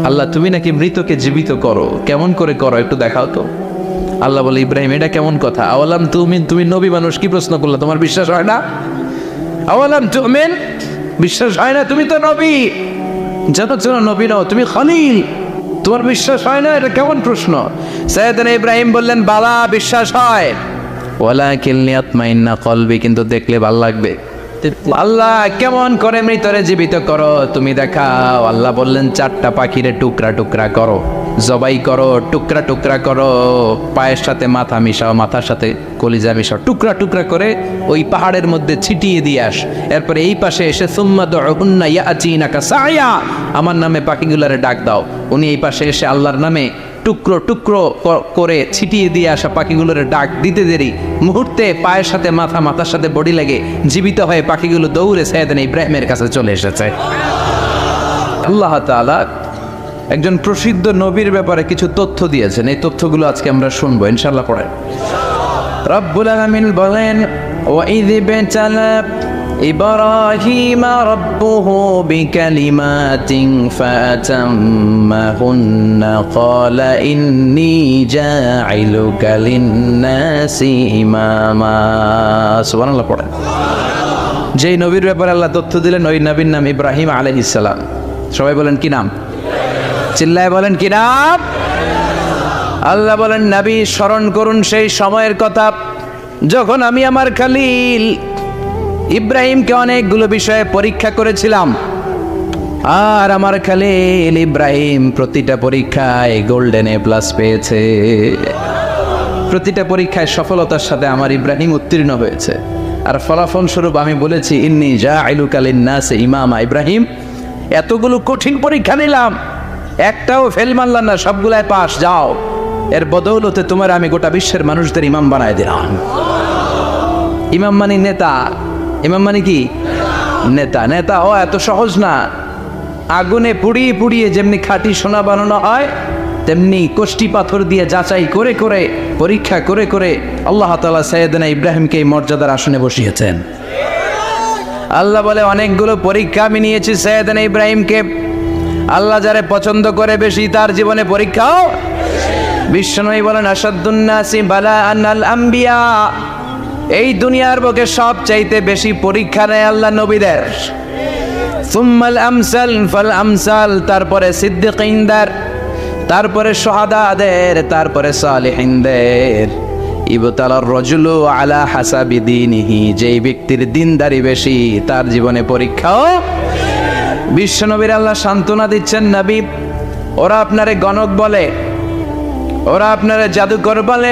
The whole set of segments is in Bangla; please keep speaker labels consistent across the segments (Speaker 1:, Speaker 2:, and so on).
Speaker 1: আল্লাহ তুমি নাকি মৃতকে জীবিত করো, কেমন করে করো একটু দেখাও তো। আল্লাহ বলে ইব্রাহিম এটা কেমন কথা, আওয়ালাম তুমিন, তুমি নবী মানুষ কি প্রশ্ন করলে, তোমার বিশ্বাস হয় না? আওয়ালাম তুমিন, বিশ্বাস হয় না? তুমি তো নবী, জানো নবী নও, তুমি খলিল, তোমার বিশ্বাস হয় না? এটা কেমন প্রশ্ন? সাইয়েদনা ইব্রাহিম বললেন বালা, বিশ্বাস হয়, ওয়ালাকিন লিয়াতমাইন্না কলবি, কিন্তু দেখলে ভালো লাগবে। আল্লাহ কেমন করে মৃতরে জীবিত করো তুমি দেখাও। আল্লাহ বললেন 4টা পাখিরে টুকরা টুকরা করো, জবাই করো, টুকরা টুকরা করো, পায়ের সাথে মাথা মিশাও, মাথার সাথে কলিজা মিশাও, টুকরা টুকরা করে ওই পাহাড়ের মধ্যে ছিটিয়ে দিয়ে আস। এরপরে এই পাশে এসে সুম্মা দুউহুন্না ইয়াতিনাকা সায়া, আমার নামে পাখিগুলারে ডাক দাও। উনি এই পাশে এসে আল্লাহর নামে টুকরো টুকরো করে ছিটিয়ে দিয়ে আসা পাখিগুলোর ডাক দিতে দেরি মুহূর্তে পায়ের সাথে মাথা, মাথার সাথে বডি লাগে জীবিত হয়ে পাখিগুলো দৌড়ে সাইয়েদনা ইব্রাহিমের কাছে চলে এসেছে। আল্লাহ তাআলা একজন প্রসিদ্ধ নবীর ব্যাপারে কিছু তথ্য দিয়েছেন, এই তথ্যগুলো আজকে আমরা শুনবো ইনশাআল্লাহ। পড়েন। রব্বুল আলামিন বলেন ওয়াইয ইবতালা إبراهيم ربه بكلمات فأتمهن قال إني جاعلك للناس إماما সুবহানাল্লাহ। পড়েন। যেই নবীর ব্যাপারে আল্লাহ তথ্য দিলেন ওই নবীর নাম ইব্রাহিম আলাইহিস সালাম। সবাই বলেন কি নাম? চিল্লায় বলেন কি নাম? আল্লাহ বলেন নবী স্মরণ করুন সেই সময়ের কথা যখন আমি আমার খলিল ইব্রাহিমকে অনেকগুলো বিষয়ে পরীক্ষা করেছিলাম, আর আমার খলিল ইব্রাহিম প্রতিটা পরীক্ষায় গোল্ডেন এ প্লাস পেয়েছে। প্রতিটা পরীক্ষায় সফলতার সাথে আমার ইব্রাহিম উত্তীর্ণ হয়েছে। আর ফলাফল স্বরূপ আমি বলেছি ইন্নী জাইলুকা লিন্নাসি ইমামা। ইব্রাহিম এতগুলো কঠিন পরীক্ষা নিলাম, একটাও ফেল মানলাম না, সবগুলাই পাস, যাও। এর বদৌলতে তোমার আমি গোটা বিশ্বের মানুষদের ইমাম বানায় দিলাম। ইমাম মানে নেতা, ইমাম মানে কি? নেতা। নেতা ও এত সহজ না। আগুনে পুড়িয়ে পুড়িয়ে যেমনি খাঁটি সোনা বানানো হয়, তেমনি কষ্টি পাথর দিয়ে যাচাই করে করে পরীক্ষা করে করে আল্লাহ তাআলা সাইয়েদনা ইব্রাহিমকে এই মর্যাদার আসনে বসিয়েছেন। আল্লাহ বলে অনেকগুলো পরীক্ষা আমি নিয়েছি সাইয়েদনা ইব্রাহিমকে। আল্লাহ যারে পছন্দ করে বেশি তার জীবনে পরীক্ষাও। বিশ্বনবী বলেন আশাদ্দুন নাসি বালাআন আল আম্বিয়া, এই দুনিয়ার বুকে সবচাইতে বেশি পরীক্ষা নেয় আল্লাহ নবীদের। সুম্মাল আমসাল ফাল আমসাল, তারপরে সিদ্দিকিনদের, তারপরে শুহাদাদের, তারপরে সালিহিনদের। ইবতালার রাজুলু আলা হাসাবি দীনিহি, যেই ব্যক্তির দিনদারি বেশি তার জীবনে পরীক্ষাও। বিশ্বনবীর আল্লাহ সান্ত্বনা দিচ্ছেন নবী, ওরা আপনারে গণক বলে, ওরা আপনারে জাদুকর বলে,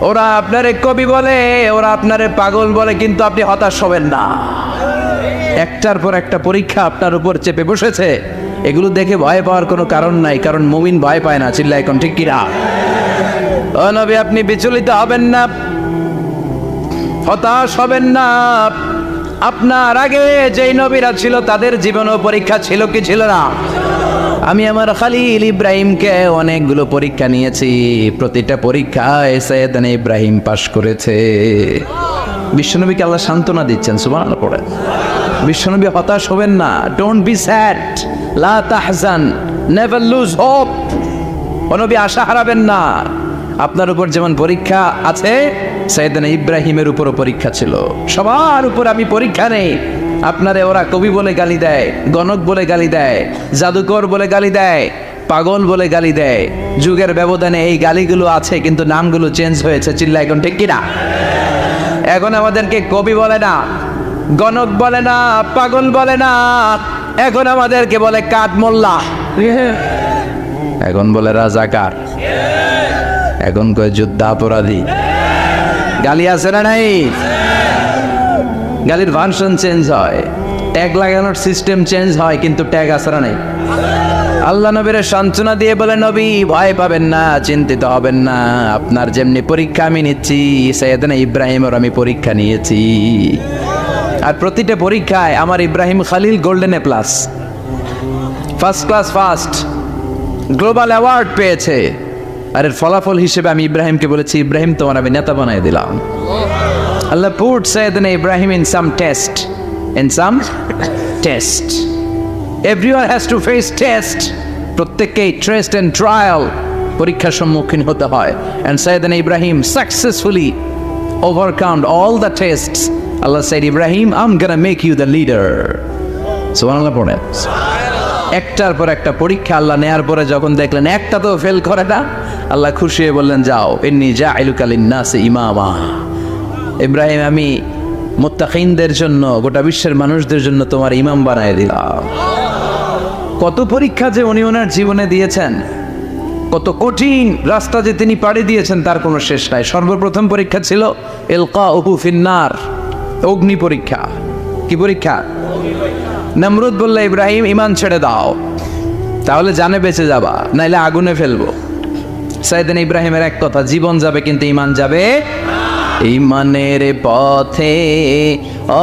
Speaker 1: ওরা আপনারে কবি বলে, ওরা আপনারে পাগল বলে, কিন্তু আপনি হতাশ হবেন না। একটার পর একটা পরীক্ষা আপনার উপর চেপে বসেছে, এগুলো দেখে ভয় পাওয়ার কোনো কারণ নাই, কারণ মুমিন ভয় পায় না। চিল্লায় এখন ঠিক কিনা? ও নবী আপনি বিচলিত হবেন না, হতাশ হবেন না। আপনার আগে যেই নবীরা ছিল তাদের জীবনও পরীক্ষা ছিল কি ছিল না? আমি আমার খলিল ইব্রাহিমকে অনেকগুলো পরীক্ষা নিয়েছি, প্রতিটা পরীক্ষায় সাইয়েদনা ইব্রাহিম পাশ করেছে। বিশ্বনবীকে আল্লাহ সান্ত্বনা দিচ্ছেন। সুবহানাল্লাহ। পড়ে। বিশ্বনবী হতাশ হবেন না, ডোন্ট বি স্যাড, লা তাহজান, নেভার লুজ হোপ। ও নবী আশা হারাবেন না। আপনার উপর যেমন পরীক্ষা আছে, সাইয়েদনা ইব্রাহিমের উপরও পরীক্ষা ছিল। সবার উপর আমি পরীক্ষা নেই। আপনারে ওরা কবি বলে গালি দেয়, গণক বলে গালি দেয়, জাদুকর বলে গালি দেয়, পাগল বলে গালি দেয়। যুগের ব্যবধানে এই গালিগুলো আছে, কিন্তু নামগুলো চেঞ্জ হয়েছে। চিল্লা এখন ঠিক কিনা? এখন আমাদেরকে কবি বলে না, গণক বলে না, পাগল বলে না, এখন আমাদেরকে বলে কাঠ মোল্লা, এখন বলে রাজাকার, এখন কয় যুদ্ধাপরাধী। গালি আছে না নাই? গালির ভার্সন চেঞ্জ হয়, ট্যাগ লাগানোর সিস্টেম চেঞ্জ হয়, কিন্তু ট্যাগ আসরা নেই। আল্লাহ নবীর সান্ত্বনা দিয়ে বলে নবী ভয় পাবেন না, চিন্তিত হবেন না। আপনার যেমনি পরীক্ষা আমি নিচ্ছি, সাইয়েদনা ইব্রাহিমের আমি পরীক্ষা নিয়েছি। আর প্রতিটা পরীক্ষায় আমার Ibrahim Khalil golden A plus, first class first, global award পেয়েছে। আর এর ফলাফল হিসেবে আমি ইব্রাহিমকে বলেছি ইব্রাহিম তোমার আমি নেতা বানাই দিলাম। Allah put Sayyidina Ibrahim in some test. In some test. Everyone has to face test. প্রত্যেককেই টেস্ট এন্ড ট্রায়াল, পরীক্ষার সম্মুখীন হতে হয়। এন্ড সাইয়েদনা ইব্রাহিম successfully overcome all the tests. Allah said, Ibrahim, I'm gonna make you the leader. সুবহানাল্লাহ পড়েন। একটার পর একটা পরীক্ষা আল্লাহ নেয়ার পরে যখন দেখলেন একটা তো ফেল করে না, আল্লাহ খুশি হয়ে বললেন, যাও, ইন্নী জাইলুকা লিন-নাসি ইমামা। ইব্রাহিম, আমি মুত্তাকিনদের জন্য, গোটা বিশ্বের মানুষদের জন্য তোমার ইমাম বানায় দিলাম। কত পরীক্ষা যে উনি ওনার জীবনে দিয়েছেন, কত কঠিন রাস্তা যে তিনি পাড়ি দিয়েছেন তার কোনো শেষ নাই। সর্বপ্রথম পরীক্ষা ছিল ইলকাউহু ফিন্নার, অগ্নি পরীক্ষা। কি পরীক্ষা? নমরুদ বলল, ইব্রাহিম ঈমান ছেড়ে দাও, তাহলে জানে বেঁচে যাবা, নাইলে আগুনে ফেলবো। সাইয়েদনা ইব্রাহিমের এক কথা, জীবন যাবে কিন্তু ঈমান যাবে। ঈমানের পথে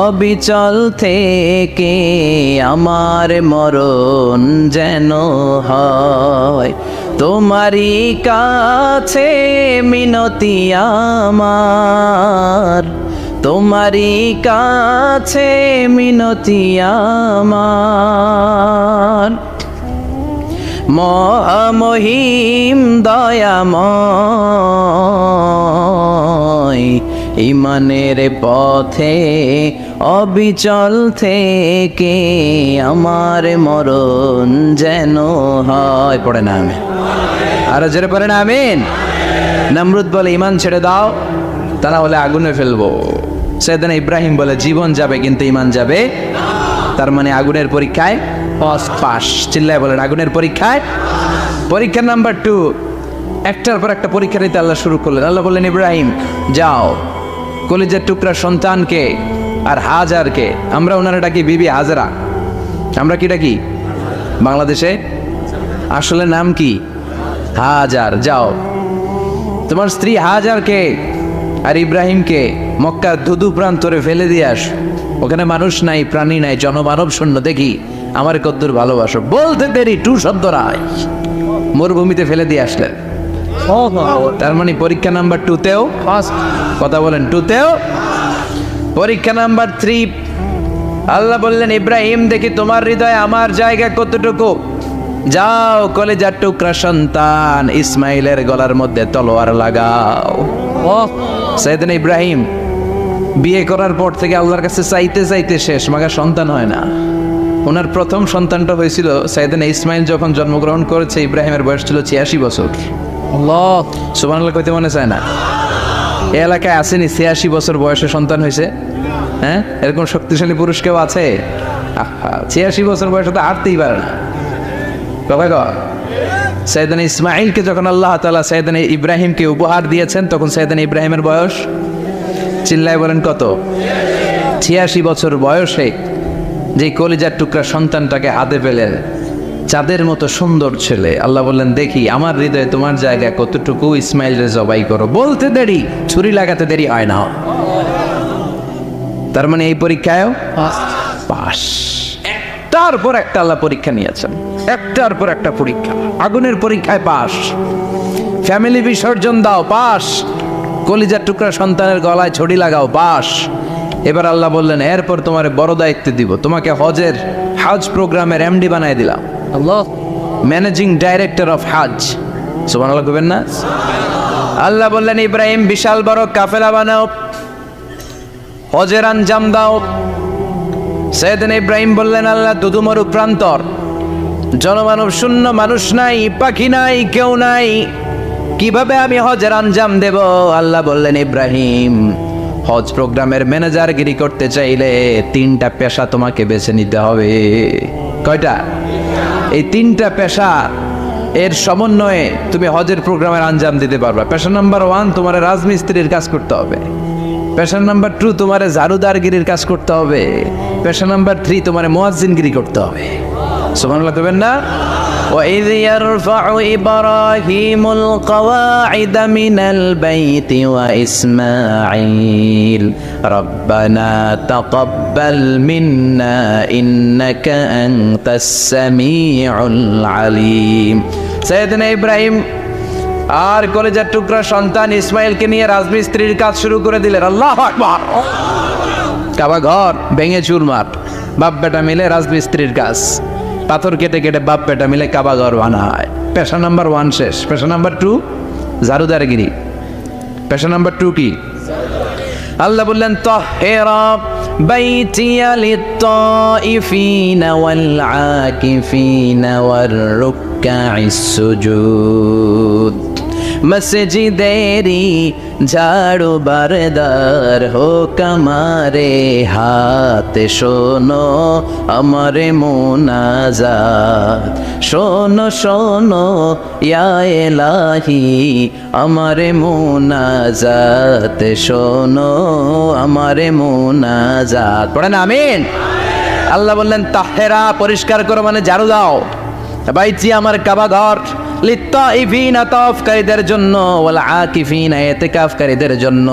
Speaker 1: অবিচল থেকে আমার মরণ যেন হয়, তোমারই কাছে মিনতি আমার, তোমারই কাছে মিনতি আমার। মহামহিম দয়াময়, ঈমানের পথে অবিচল থেকে আমার মরণ যেন হয়। পড়ে না আমিন, আরো জোরে পড়ে না আমিন। নমরুদ বলে, ঈমান ছেড়ে দাও, তা না হলে আগুনে ফেলবো। সাইয়েদনা ইব্রাহিম বলে, জীবন যাবে কিন্তু ঈমান যাবে। তার মানে আগুনের পরীক্ষায় পাস। চিল্লায় বলেন, আগুনের পরীক্ষায়। পরীক্ষা নাম্বার 2, একটার পর একটা পরীক্ষা নিতে আল্লাহ শুরু করলেন। আল্লাহ বললেন, ইব্রাহিম যাও, কলিজার টুকরা সন্তানকে আর হাজারকে, আমরা ওনারা ডাকি বিবি হাজরা, আমরা কি ডাকি বাংলাদেশে, আসলে নাম কি হাজার, যাও তোমার স্ত্রী হাজারকে আর ইব্রাহিমকে মক্কার ধুধু প্রান্তরে ফেলে দিয়ে আস। ওখানে মানুষ নাই, প্রাণী নাই, জনমানব শূন্য, দেখি আমার কদ্দুর ভালোবাসো। বলতে দেরি, টু শব্দ রায়, মরুভূমিতে ফেলে দিয়ে আসলেন। তার মানে পরীক্ষা নাম্বার 2তেও কথা বলেন, 2তেও। পরীক্ষা নাম্বার 3, আল্লাহ বললেন, ইব্রাহিম দেখি তোমার হৃদয়ে আমার জায়গা কতটুকু, যাও কলিজার টুকরা সন্তান ইসমাইলের গলার মধ্যে তলোয়ার লাগাও। সাইয়েদনা ইব্রাহিম বিয়ে করার পর থেকে আল্লাহর কাছে চাইতে চাইতে শেষ, মাগা সন্তান হয় না। ওনার প্রথম সন্তানটা হয়েছিল সাইয়েদনা ইসমাইল যখন জন্মগ্রহণ করেছে, ইব্রাহিমের বয়স ছিল 86 বছর। আল্লাহ সুবহানাল্লাহ কইতে মনে চায় না। এই এলাকায় আসেনি 86 বছর বয়সে সন্তান হয়েছে? হ্যাঁ, এরকম শক্তিশালী পুরুষ কেউ আছে? 86 বছর বয়সে তো হাঁটতেই পারে না। কথা কয়, সাইয়েদনা ইসমাইলকে যখন আল্লাহ তাআলা সাইয়েদনা ইব্রাহিমকে উপহার দিয়েছেন, তখন সাইয়েদনা ইব্রাহিমের বয়স, চিল্লায় বলেন কত? 86 বছর বয়সে যে কলিজার টুকরা সন্তানটাকে হাতে পেলেন, চাঁদের মতো সুন্দর ছেলে। আল্লাহ বললেন, দেখি আমার হৃদয়ে তোমার জায়গা কতটুকু, ইসমাইলরে জবাই করো। বলতে দেরি, ছুরি লাগাতে দেরি হয় না। তার মানে এই পরীক্ষায়ও পাস। একটার পর একটা আল্লাহ পরীক্ষা নিয়েছেন, একটার পর একটা পরীক্ষা। আগুনের পরীক্ষায় পাস, ফ্যামিলি বিসর্জন দাও, পাস। কলিজার টুকরা সন্তানের গলায় ছড়ি লাগাও, পাস। এবার আল্লাহ বললেন, এরপর তোমার বড় দায়িত্ব দিব, তোমাকে হজ প্রোগ্রামের এমডি বানায় দিলাম। আল্লাহ, ম্যানেজিং ডাইরেক্টর অফ হজ। সুবহানাল্লাহ কইবেন না? আল্লাহ বললেন, ইব্রাহিম বিশাল বড় কাফেলা বানাও, হজের আঞ্জাম দাও। সাইয়েদনা ইব্রাহিম বললেন, আল্লাহ দুদুমরু প্রান্তর, জনমানব শূন্য, মানুষ নাই, পাখি নাই, কেউ নাই, কিভাবে আমি হজের আঞ্জাম দেব? আল্লাহ বললেন, ইব্রাহিম হজ প্রোগ্রামের ম্যানেজারগিরি করতে চাইলে 3টা পেশা তোমাকে বেছে নিতে হবে। কয়টা? এই 3টা পেশা এর সমন্বয়ে তুমি হজের প্রোগ্রামের আঞ্জাম দিতে পারবে। পেশা নাম্বার 1, তোমার রাজমিস্ত্রির কাজ করতে হবে। পেশা নাম্বার 2, তোমার ঝাড়ুদারগিরির কাজ করতে হবে। পেশা নাম্বার 3, তোমার মুয়াজ্জিনগিরি করতে হবে। সুবহানাল্লাহ কইবেন না? وَإِذْ يَرْفَعُ إِبْرَاهِيمُ الْقَوَاعِدَ مِنَ الْبَيْتِ وَإِسْمَاعِيلُ رَبَّنَا تَقَبَّلْ مِنَّا إِنَّكَ أَنْتَ السَّمِيعُ الْعَلِيمُ। সাইয়েদনা ইব্রাহিম আর কলেজার টুকরা সন্তান ইসমাইলকে নিয়ে রাজমিস্ত্রির কাজ শুরু করে দিলেন। আল্লাহু আকবার। কাবা ঘর ভেঙে চুরমার, বাপ বেটা মিলে রাজমিস্ত্রির কাজ। পাথর কেটে কেটে বাপ বেটা মিলে কাবা ঘর বানায়। পেশা নাম্বার 1 শেষ। পেশা নাম্বার 2 ঝাড়ুদারগিরি। পেশা নাম্বার 2 কি? আল্লাহ বললেন তাহহিরা বাইতিয়া লিত-তাইফিনা ওয়াল আকিফিনা ওয়ার রুকআইস সুজুদ। মসজিদেরি ঝাড়ু বারদার হোক আমারে হাত, শোনো আমারে মুনাজাত, শোনো শোনো ইয়া ইলাহি আমারে মুনাজাত, শোনো আমারে মুনাজাত। পড়েন আমিন। আল্লাহ বললেন তাহহিরা পরিষ্কার করো মানে ঝাড়ু দাও, বাইতি আমার কাবা ঘর, লিত-তাইফিনা তাওয়াফকারীদের জন্য, ওয়াল আকিফিনা ইতিকাফকারীদের জন্য,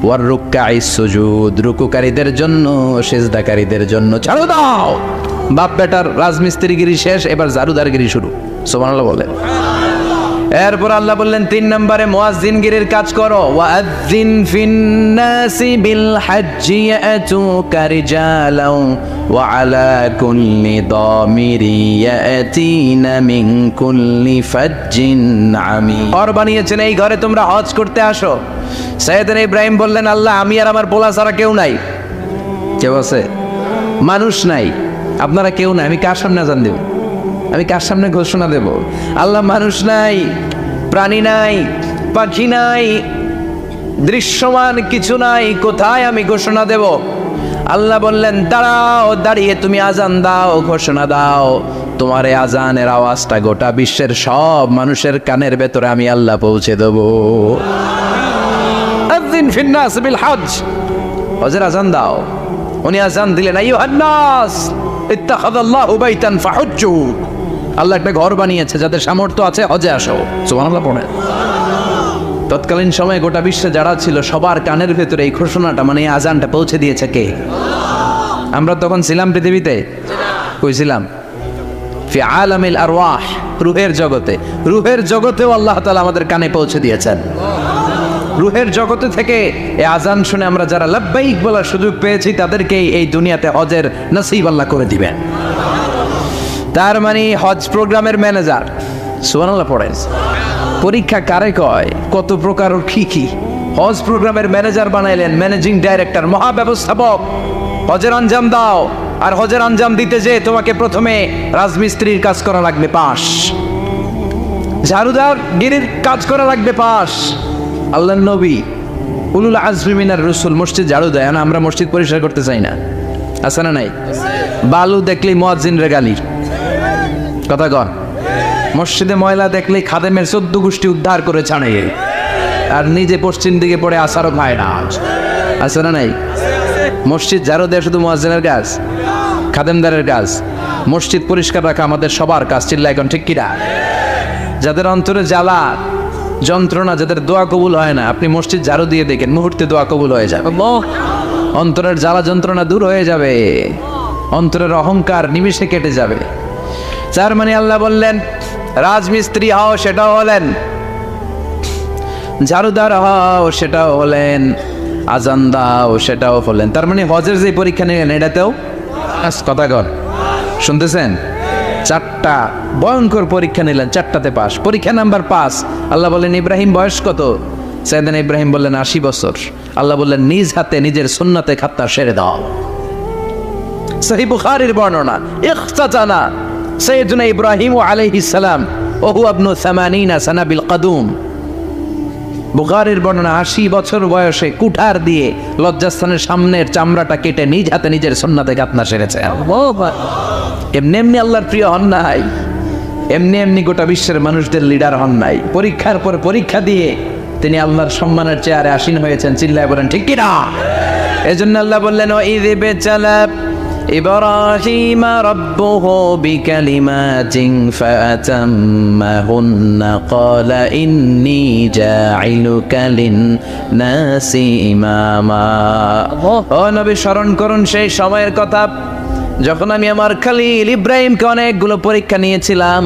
Speaker 1: ওয়ার রুকআইস সুজুদ রুকুকারীদের জন্য, সিজদাকারীদের জন্য। ঝাড়ু দাও। বাপ বেটার রাজমিস্ত্রিগিরি শেষ, এবার ঝাড়ুদারগিরি শুরু। সুবহানাল্লাহ বলেন। এরপর আল্লাহ বললেন 3 নম্বরে মুয়াজ্জিনগিরির কাজ করো। ওয়াজ্জিন ফিন-নাসি বিল হজ্জি ইয়াতুকা রিজালাও ওয়া আলা কুল্লি দামিরি ইয়াতিনা মিন কুল্লি ফাজ্জিন আমিক। ঘর বানিয়েছেন, এই ঘরে তোমরা হজ করতে আসো। সাইয়েদনা ইব্রাহিম বললেন আল্লাহ আমি আর আমার পোলা ছাড়া কেউ নাই। কেউ আছে? মানুষ নাই, আপনারা কেউ নাই, আমি কার সামনে আযান দেব? আমি কার সামনে ঘোষণা দেব? আল্লাহ মানুষ নাই, প্রাণী নাই, পাখি নাই, দৃশ্যমান কিছু নাই, কোথায় আমি ঘোষণা দেব? আল্লাহ বললেন দাঁড়াও, দাঁড়িয়ে তুমি আজান দাও, ঘোষণা দাও। তোমার এই আজানের আওয়াজটা গোটা বিশ্বের সব মানুষের কানের ভেতরে আমি আল্লাহ পৌঁছে দেব। আযিন ফিন-নাস বিল হজ, হজের আজান দাও। উনি আজান দিলেন আইয়ুহান নাস ইত্তাখাযাল্লাহু বাইতান ফাহুজ্জু। আল্লাহ একটা ঘর বানিয়েছে, যাদের সামর্থ্য আছে হজে আসো। সুবহানাল্লাহ পড়েন। তৎকালীন সময়ে গোটা বিশ্বে যারা ছিল সবার কানের ভেতরে এই ঘোষণাটা মানে এই আজানটা পৌঁছে দিয়েছে কে? আমরা তখন ছিলাম পৃথিবীতে? কই ছিলাম? ফি আলামিল আরওয়াহ, রূহের জগতে। রূহের জগতেও আল্লাহ তাআলা আমাদের কানে পৌঁছে দিয়েছেন। রূহের জগতে থেকে এই আজান শুনে আমরা যারা লাব্বাইক বলার সুযোগ পেয়েছি তাদেরকে এই দুনিয়াতে হজের নসিব আল্লাহ করে দিবেন। তার মানে হজ প্রোগ্রামের ম্যানেজার। সুবহানাল্লাহ পড়েন। পরীক্ষা কারে কয়? কত প্রকার কি কি। হজ প্রোগ্রামের ম্যানেজার বানাইলেন, ম্যানেজিং ডাইরেক্টর, মহাব্যবস্থাপক। হজের আঞ্জাম দাও, আর হজের আঞ্জাম দিতে যে তোমাকে প্রথমে রাজমিস্ত্রির কাজ করা লাগবে পাস, ঝাড়ুদার গিরির কাজ করা লাগবে পাস। আল্লাহর নবী উলুল আজমি মিনার রাসূল মসজিদ ঝাড়ু দেয় না, আমরা মসজিদ পরিষ্কার করতে চাই না। আছে না নাই? বালু দেখলেই মুয়াজ্জিনরে গালি, কথা কন। মসজিদে ময়লা দেখলেই খাদেমের 14 গোষ্ঠী উদ্ধার করে ছাড়ে, আর নিজে পশ্চিম দিকে পড়ে আসারও খায় না। আছে না নাই? মসজিদ ঝাড়ু দেয় শুধু মুয়াজ্জিনের কাজ, খাদেমদারের কাজ। মসজিদ পরিষ্কার রাখা আমাদের সবার কাজ। চিল্লা এখন ঠিক কিনা? যাদের অন্তরে জ্বালা যন্ত্রণা, যাদের দোয়া কবুল হয় না, আপনি মসজিদ ঝাড়ু দিয়ে দেখেন মুহূর্তে দোয়া কবুল হয়ে যাবে। অন্তরের জ্বালা যন্ত্রণা দূর হয়ে যাবে, অন্তরের অহংকার নিমিষে কেটে যাবে। তার মানে আল্লাহ বললেন রাজমিস্ত্রি হও, সেটাও হলেন। ঝাড়ুদার হও, সেটাও হলেন। আজান দাও, সেটাও হলেন। তার মানে হজের যে পরীক্ষা নিলেন এটাতেও কথা কর, শুনতেছেন? 4টা ভয়ঙ্কর পরীক্ষা নিলেন, 4টাতে পাস। পরীক্ষা নাম্বার 5। আল্লাহ বললেন ইব্রাহিম বয়স কত? সাইয়েদনা ইব্রাহিম বললেন 80 বছর। আল্লাহ বললেন নিজ হাতে নিজের সুন্নতে খাত্তা সেরে দাও। সহিহ বুখারীর বর্ণনা, ইখতাতানা সাইয়েদনা ইব্রাহিম আলাইহিস সালাম ওয়া হুয়া ইবনু 80 সানা বিল কদুম। বুখারীর বর্ণনা 80 বছর বয়সে কুঠার দিয়ে লজ্জাস্থানের সামনের চামড়াটা কেটে নিজ হাতে নিজের সুন্নতে খাত্তা সেরেছে। এমনি এমনি আল্লাহর প্রিয় হন নাই, এমনি এমনি গোটা বিশ্বের মানুষদের লিডার হন নাই। পরীক্ষার পর পরীক্ষা দিয়ে তিনি আল্লাহর সম্মানের চেয়ারে আসীন হয়েছেন। চিল্লায় বলেন ঠিক কিনা? এজন্য আল্লাহ বললেন ওয়াইয ইবতালা ইব্রাহিম রাব্বুহু বিকালিমাতিন ফাআতাম্মাহুন্না ক্বালা ইন্নী জাঈলুকা লিন-নাসি ইমামা। ও নবী স্মরণ করুন সেই সময়ের কথা যখন আমি আমার খলিল ইব্রাহিমকে অনেকগুলো পরীক্ষা নিয়েছিলাম,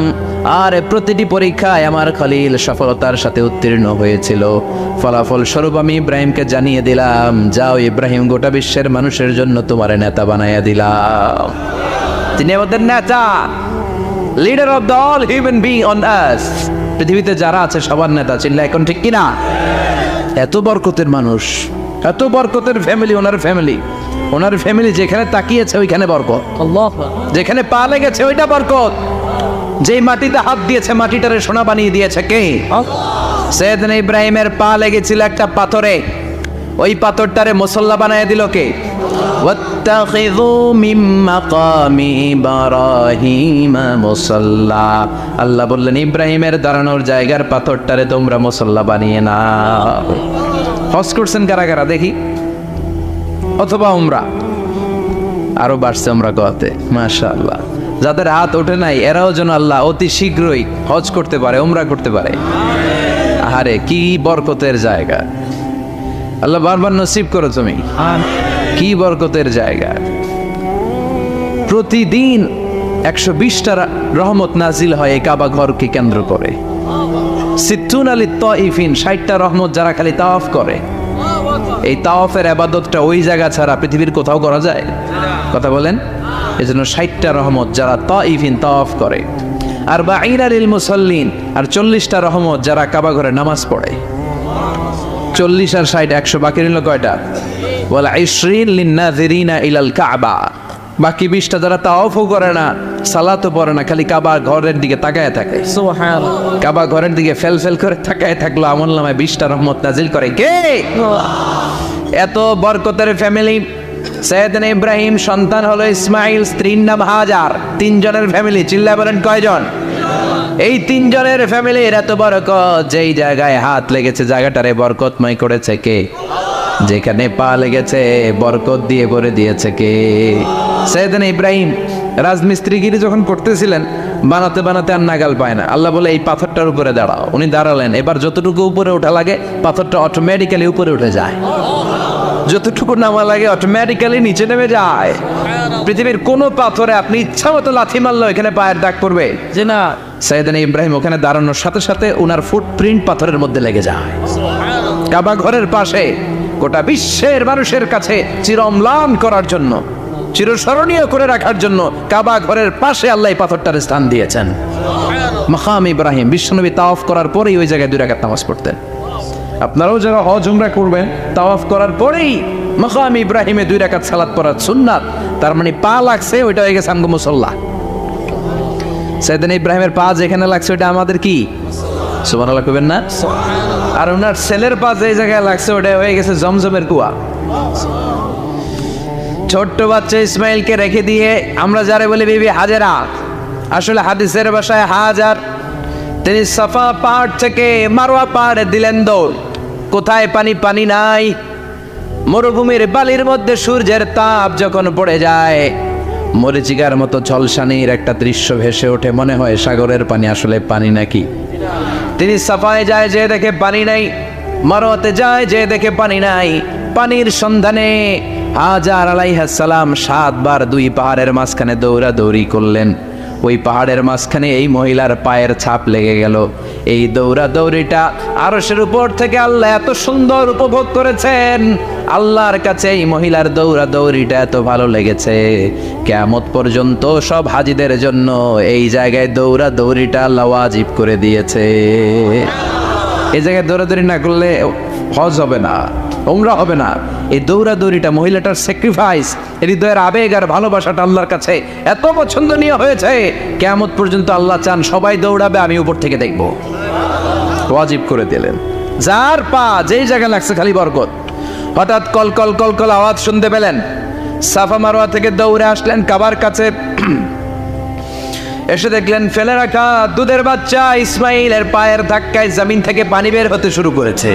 Speaker 1: আর প্রতিটি পরীক্ষায় আমার খলিল সফলতার সাথে উত্তীর্ণ হয়েছিল। ফলাফল স্বরূপ আমি ইব্রাহিমকে জানিয়ে দিলাম, যাও ইব্রাহিম, গোটা বিশ্বের মানুষের জন্য তোমার নেতা বানাইয়া দিলাম। তিনি আমাদের নেতা, leader of the all human being on earth. পৃথিবীতে যারা আছে সবার নেতা, চিল্লা এখন ঠিক কিনা? এত বরকতের মানুষ, এত বরকতের ফ্যামিলি, ওনার ফ্যামিলি যেখানে তাকিয়েছে ওইখানে বরকত, যেখানে পা লেগেছে ওইটা বরকত। যেই মাটিতে হাত দিয়েছে মাটিটারে সোনা বানিয়ে দিয়েছে কে? সৈয়দনা ইব্রাহিমের পা লেগেছিল একটা পাথরে, ওই পাথরটারে মুসল্লা বানায় দিল কে? ওয়াত্তাখিযু মিন মাকামি ইব্রাহিম মুসাল্লা। আল্লাহ বললেন ইব্রাহিমের দাঁড়ানোর জায়গার পাথরটারে তোমরা মুসল্লা বানিয়ে নাও। হজ করছেন কারা কারা দেখি, অথবা উমরা? আরো বাড়ছে উমরা করতে, মাশাআল্লাহ। যাদের হাত ওঠে নাই এরাও যেন আল্লাহ অতি শীঘ্রই হজ করতে পারে, উমরা করতে পারে। আহারে কি বরকতের জায়গা, আল্লাহ বারবার নসিব করো তুমি। কি বরকতের জায়গা, প্রতিদিন 120টা রহমত নাজিল হয় এই কাবা ঘরকে কেন্দ্র করে। সিত্তুন আলী তাইফিন, 60টা রহমত যারা খালি তাওয়াফ করে। এই তাওয়াফের ইবাদতটা ওই জায়গা ছাড়া পৃথিবীর কোথাও করা যায়? কথা বলেন। এজন্য 60টা রহমত যারা তাইফিন তাওয়াফ করে, আর বাঈনা লিল মুসাল্লিন, আর 40টা রহমত যারা কাবা ঘরে নামাজ পড়ে। 40 আর 60 100, বাকি রইল কয়টা? ওয়াল 20 লিন-নাযিরিনা ইলাল কাবা। বাকি 20টা যারা তাওয়াফও করে না, সালাতও পড়ে না, খালি কাবা ঘরের দিকে তাকায় থাকে। সুবহানাল্লাহ। কাবা ঘরের দিকে ফেল করে তাকায় থাকলো, আমলনামায় 20টা রহমত নাজিল করে কে? এত বরকতের ফ্যামিলি। সৈয়দনা ইব্রাহিম সন্তান হলো ইসমাইল, স্ত্রীর নাম হাজার। 3 জনের ফ্যামিলি, চিল্লা বলেন কয়জন? এই 3 জনের ফ্যামিলির এত বরকত, যেই জায়গায় হাত লেগেছে জায়গাটারে বরকতময় করেছে কে? যেখানে পা লেগেছে বরকত দিয়ে ভরে দিয়েছে কে? সৈয়দনা ইব্রাহিম রাজমিস্ত্রিগিরি যখন করতেছিলেন, বানাতে বানাতে আর নাগাল পায় না। আল্লাহ বলে এই পাথরটার উপরে দাঁড়াও। উনি দাঁড়ালেন, এবার যতটুকু উপরে ওঠা লাগে পাথরটা অটোমেটিক্যালি উপরে উঠে যায়, যতটুকু নামা লাগে অটোমেটিক্যালি নিচে নেমে যায়। পৃথিবীর কোন পাথরে আপনি ইচ্ছা মতো লাথি মারলো এখানে পায়ের দাগ পড়বে যে না? সৈয়দনা ইব্রাহিম ওখানে দাঁড়ানোর সাথে সাথে ওনার ফুটপ্রিন্ট পাথরের মধ্যে লেগে যায়। কাবা ঘরের পাশে গোটা বিশ্বের মানুষের কাছে চিরম্লান করার জন্য, চিরস্মরণীয় করে রাখার জন্য কাবা ঘরের পাশে আল্লাহ পাথরটার স্থান দিয়েছেন। মাকাম ইব্রাহিম, বিশ্বনবী তাওয়াফ করার পরেই ওই জায়গায় 2 রাকাত নামাজ পড়তেন। আপনারাও যারা হজ উমরা করবেন, তাওয়াফ করার পরেই মাকাম ইব্রাহিমে 2 রাকাত সালাত পড়ার সুন্নাত। তার মানে পা লাগছে, ওইটা হয়ে গেছে আমগো মুসাল্লা। সৈয়দনা ইব্রাহিমের পা যেখানে লাগছে ওটা আমাদের কি? সুবহানাল্লাহ কইবেন না? আর ওনার ছেলের পা যে জায়গায় লাগছে ওটা হয়ে গেছে জমজমের কুয়া। ছোট্ট বাচ্চা ইসমাইলকে রেখে দিয়ে আমরা যারা বলি বিবি হাজেরা, আসলে হাদিসের ভাষায় হাজার, তিনি সাফা পাহাড় থেকে মারওয়া পাহাড়ে দিলেন দৌড়। কোথায় পানি? পানি নাই। মরুভূমির বালির মধ্যে সূর্যের তাপ যখন পড়ে যায়, মরিচিকার মতো ঝলসানির একটা দৃশ্য ভেসে ওঠে, মনে হয় সাগরের পানি, আসলে পানি নাকি? তিনি সাফায় যায়, যে দেখে পানি নাই। মারওয়াতে যায়, যে দেখে পানি নাই। পানির সন্ধানে হাজার আলাইহিস সালাম 7 বার 2 পাহাড়ের মাঝখানে দৌড়াদৌড়ি করলেন। ওই পাহাড়ের মাঝখানে এই মহিলার পায়ের ছাপ লেগে গেল। এই দৌড়াদৌড়িটা আরশের উপর থেকে আল্লাহ এত সুন্দর উপভোগ করেছেন। আল্লাহর কাছে এই মহিলার দৌড়াদৌড়িটা এত ভালো লেগেছে, কিয়ামত পর্যন্ত সব হাজিদের জন্য এই জায়গায় দৌড়াদৌড়িটা আল্লাহ ওয়াজিব করে দিয়েছে। এই জায়গায় দৌড়াদৌড়ি না করলে হজ হবে না, উমরা হবে না। এই দৌড়াদৌড়িটা, মহিলাটার স্যাক্রিফাইস, হৃদয়ের আবেগ আর ভালোবাসাটা আল্লাহর কাছে এত পছন্দনীয় হয়েছে, কিয়ামত পর্যন্ত আল্লাহ চান সবাই দৌড়াবে, আমি উপর থেকে দেখব। ওয়াজিব করে দিলেন। যার পা যেই জায়গায় লাগছে খালি বরকত। হঠাৎ কল কল কল কল আওয়াজ শুনতে পেলেন। সাফা মারওয়া থেকে দৌড়ে আসলেন কাবার কাছে। এসে দেখলেন ফেলে রাখা দুধের বাচ্চা ইসমাইলের পায়ের ধাক্কায় জমিন থেকে পানি বের হতে শুরু করেছে।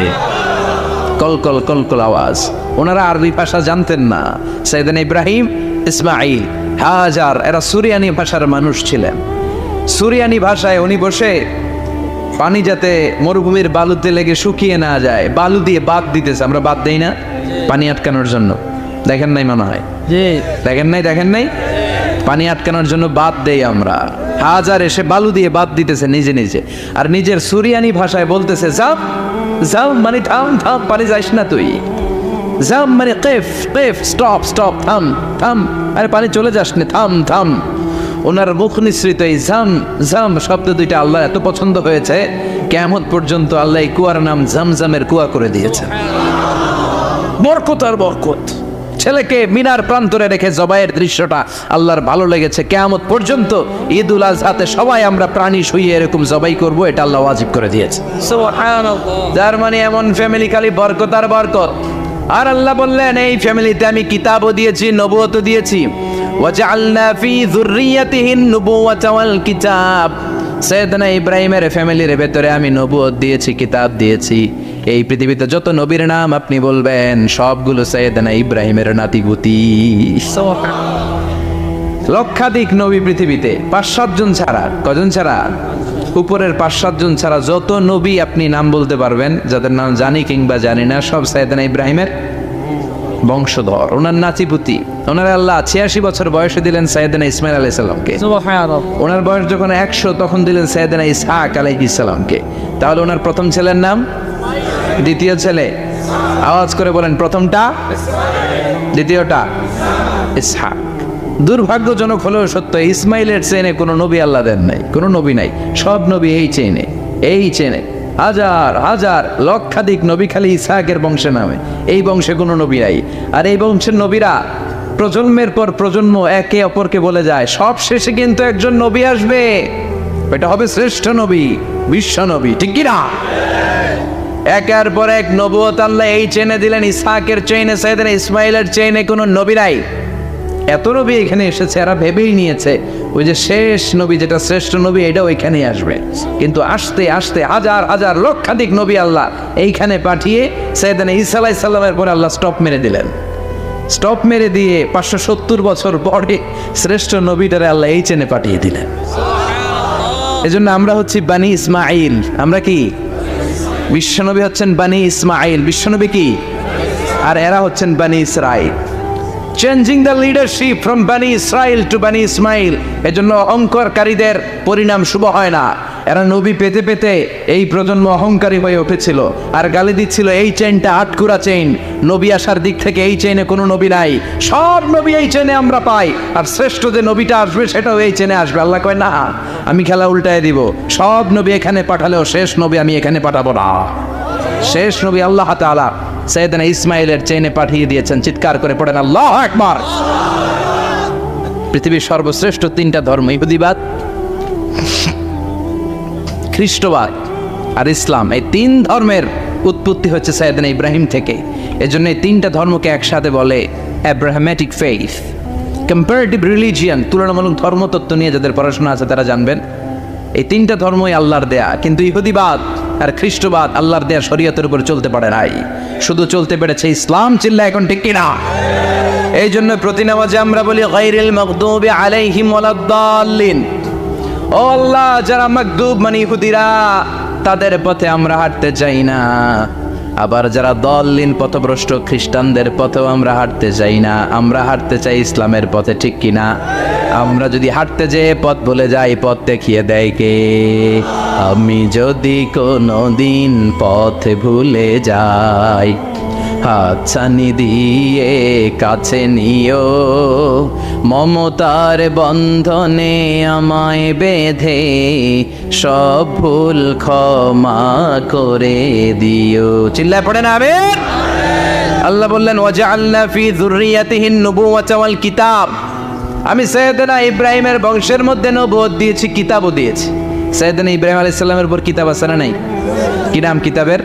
Speaker 1: কলকল কলকল আওয়াজ। ওনারা আরবি ভাষা জানতেন না। সৈয়দনা ইব্রাহিম, ইসমাইল, হাজার এরা সুরিয়ানি ভাষার মানুষ ছিলেন। সুরিয়ানি ভাষায় উনি বসে পানি যাতে মরুভূমির বালুতে লেগে শুকিয়ে না যায়, বালু দিয়ে বাঁধ দিতেছে। আমরা বাঁধ দেই না পানি আটকানোর জন্য? দেখেন নাই মনে হয়? দেখেন নাই? পানি আটকানোর জন্য বাঁধ দেই আমরা। হাজার এসে বালু দিয়ে বাঁধ দিতেছে নিজে নিজে, আর নিজের সুরিয়ানি ভাষায় বলতেছে যাও যাও, মানে থাম থাম, পানি যাইস না তুই। যাও মানে কেফ কেফ, স্টপ স্টপ, থাম থাম, আরে পানি চলে যাস না, থাম থাম। ওনার মুখ নিঃসৃত এই জাম জাম শব্দ দুইটা আল্লাহ এত পছন্দ হয়েছে, কিয়ামত পর্যন্ত আল্লাহ এই কুয়ার নাম জামজামের কুয়া করে দিয়েছে। বরকত আর বরকত। ছেলেকে মিনার প্রান্তরে রেখে জবাইয়ের দৃশ্যটা আল্লাহর ভালো লেগেছে। কিয়ামত পর্যন্ত ঈদুল আজহাতে সবাই আমরা প্রাণী শুইয়ে এরকম জবাই করব, এটা আল্লাহ ওয়াজিব করে দিয়েছে। যার মানে এমন ফ্যামিলি খালি বরকত আর বরকত। আর আল্লাহ বললেন এই ফ্যামিলিতে আমি কিতাবও দিয়েছি, নবুয়তও দিয়েছি। ওয়াজআলনা ফি যুররিয়াতিহিন নুবুওয়াতা ওয়াল কিতাব। সাইয়েদনা ইব্রাহিমের ফ্যামিলির ভেতরে আমি নবুয়ত দিয়েছি, কিতাব দিয়েছি। এই পৃথিবীতে যত নবীর নাম আপনি বলবেন সবগুলো সাইয়েদনা ইব্রাহিমের নাতিপুতি। লক্ষাধিক নবী পৃথিবীতে, 5-7 জন ছাড়া। কজন ছাড়া? উপরের 5-7 জন ছাড়া যত নবী আপনি নাম বলতে পারবেন, যাদের নাম জানি কিংবা জানি না, সব সাইয়েদনা ইব্রাহিমের বংশধর, ওনার নাতিপুতি। ওনার আল্লাহ 86 বছর বয়সে দিলেন সাইয়েদনা ইসমাইল আলাইহিস সালামকে। ওনার বয়স যখন 100 তখন দিলেন সাইয়েদনা ইসহাক আলাইহিস সালামকে। তাহলে ওনার প্রথম ছেলের নাম, দ্বিতীয় ছেলে আওয়াজ করে বলেন, প্রথমটা, দ্বিতীয়টা ইসহাক। দুর্ভাগ্যজনক হলেও সত্য, ইসমাইলের চেনে কোনো নবী আল্লাহ দেন নাই, কোনো নবী নাই। সব নবী এই চেনে হাজার হাজার লক্ষাধিক নবী খালি ইসহাকের বংশে নামে। এই বংশে কোনো নবী নাই। আর এই বংশের নবীরা প্রজন্মের পর প্রজন্ম একে অপরকে বলে যায়, সব শেষে কিন্তু একজন নবী আসবে, এটা হবে শ্রেষ্ঠ নবী, বিশ্ব নবী, ঠিক কি না? একের পর এক নবুয়ত আল্লাহ এই চেনে দিলেন। ইসহাকের চেইনে, সাইয়েদনা ইসমাইলের চেইনে কোনো নবী নাই। এত নবী এখানে এসেছে, এরা ভেবেই নিয়েছে ওই যে শেষ নবী যেটা শ্রেষ্ঠ নবী এটাও এখানেই আসবে। কিন্তু আস্তে আস্তে হাজার হাজার লক্ষাধিক নবী আল্লাহ এইখানে পাঠিয়ে সাইয়েদনা ঈসা আলাইহিস সালামের পরে আল্লাহ স্টপ মেরে দিলেন। স্টপ মেরে দিয়ে 570 বছর পরে শ্রেষ্ঠ নবীটারে আল্লাহ এই চেনে পাঠিয়ে দিলেন। এজন্য আমরা হচ্ছি বানি ইসমাইল। আমরা কি? বিশ্বনবী হচ্ছেন বানি ইসমাইল, বিশ্বনবী কি? আর এরা হচ্ছেন বানি Israil. Changing the leadership from বানি ইসরাইল টু বানি ইসমাইল। এজন্য অহংকারীদের পরিণাম শুভ হয় না। এরা নবী পেতে পেতে এই প্রজন্ম অহংকারী হয়ে উঠেছিল আর গালি দিচ্ছিল এই চেইনটা আটকুরা চেইন, নবী আসার দিক থেকে এই চেইনে কোনো নবী নাই, সব নবী এই চেইনে আমরা পাই, আর শ্রেষ্ঠ যে নবীটা আসবে সেটাও এই চেইনে আসবে। আল্লাহ কয় না, আমি খেলা উল্টায় দিব, সব নবী এখানে পাঠালেও শেষ নবী আমি এখানে পাঠাবো না। শেষ নবী আল্লাহ তাআলা সাইয়েদনা ইসমাইলের চেইনে পাঠিয়ে দিয়েছেন। চিৎকার করে পড়েন আল্লাহু আকবার। পৃথিবীর সর্বশ্রেষ্ঠ 3টা ধর্ম, ইহুদিবাদ, খ্রিস্টবাদ আর ইসলাম, এই 3 ধর্মের উৎপত্তি হচ্ছে সাইয়েদনা ইব্রাহিম থেকে। এজন্য এই 3টা ধর্মকে একসাথে বলে অ্যাব্রাহামেটিক ফেইথ। কম্পারেটিভ রিলিজিয়ান, তুলনামূলক ধর্মতত্ত্ব নিয়ে যাদের পড়াশোনা আছে তারা জানবেন এই 3টা ধর্মই আল্লাহর দেয়া। কিন্তু ইহুদিবাদ আর খ্রিস্টবাদ আল্লাহর দেয়া শরীয়তের উপর চলতে পারে নাই, শুধু চলতে পেরেছে ইসলাম। চিল্লা এখন ঠিক কিনা? এই জন্য প্রতি নামাজে আমরা বলি গায়রিল মাগদুবি আলাইহিম ওয়ালাদ-দাল্লিন। ও আল্লাহ, যারা মাগদুব মানে ইহুদিরা, তাদের পথে আমরা হাঁটতে চাই না। আবার যারা দল্লিন পথভ্রষ্ট খ্রিস্টানদের পথেও আমরা হাঁটতে চাই না, আমরা হাঁটতে চাই ইসলামের পথে, ঠিক কিনা? আমরা যদি হাঁটতে যেয়ে পথ ভুলে যাই, পথ দেখিয়ে দেয় কে? আমি যদি কোনো দিন পথ ভুলে যাই, হাতছানি দিয়ে কাছে নিও, মমতার বন্ধনে আমায় বেঁধে সব ভুল ক্ষমা করে দিও। চিল্লায় পড়েন আমিন। আল্লাহ বললেন ওয়াজআলনা ফি যুররিয়াতিহিন নুবুওয়াতা ওয়াল কিতাব। আমি সাইয়েদনা ইব্রাহিমের বংশের মধ্যে নবুয়ত দিয়েছি, কিতাবও দিয়েছি। সাইয়েদনা ইব্রাহিম আলাইহিস সালামের উপর কিতাব আছে না নাই? কি নাম কিতাবের?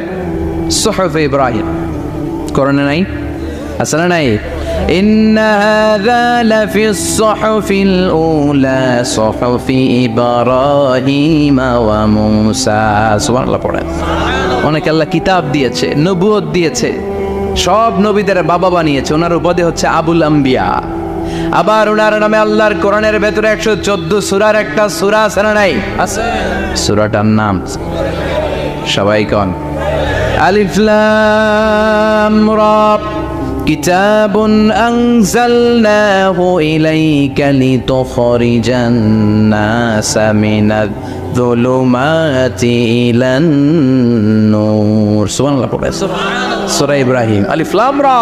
Speaker 1: সুহুফ ইব্রাহিম। কোরআনে নাই? আছে না নাই? ইন্না হাযা লাফিস সুহুফিল উলা সুহুফি ইব্রাহিম ওয়া মূসা। সুবহানাল্লাহ পড়েন। অনেক আল্লাহ কিতাব দিয়েছে, নবুয়ত দিয়েছে, সব নবীদের বাবা বানিয়েছে। ওনার উপাধি হচ্ছে আবুল আম্বিয়া। আবার ওনার নামে আল্লাহর কোরআনের ভেতরে 114 সূরার একটা সূরা আছে না নাই? আছে। সূরাটার নাম সবাই কোন? আলিফ লাম রা। কিতাবুন আনজালনাহু ইলাইকা লিতুখরিজান নাসা মিনাদ যুলুমাতি ইলান নূর। সুবহানাল্লাহ পড়ে সূরা ইব্রাহিম। আলিফ লাম রা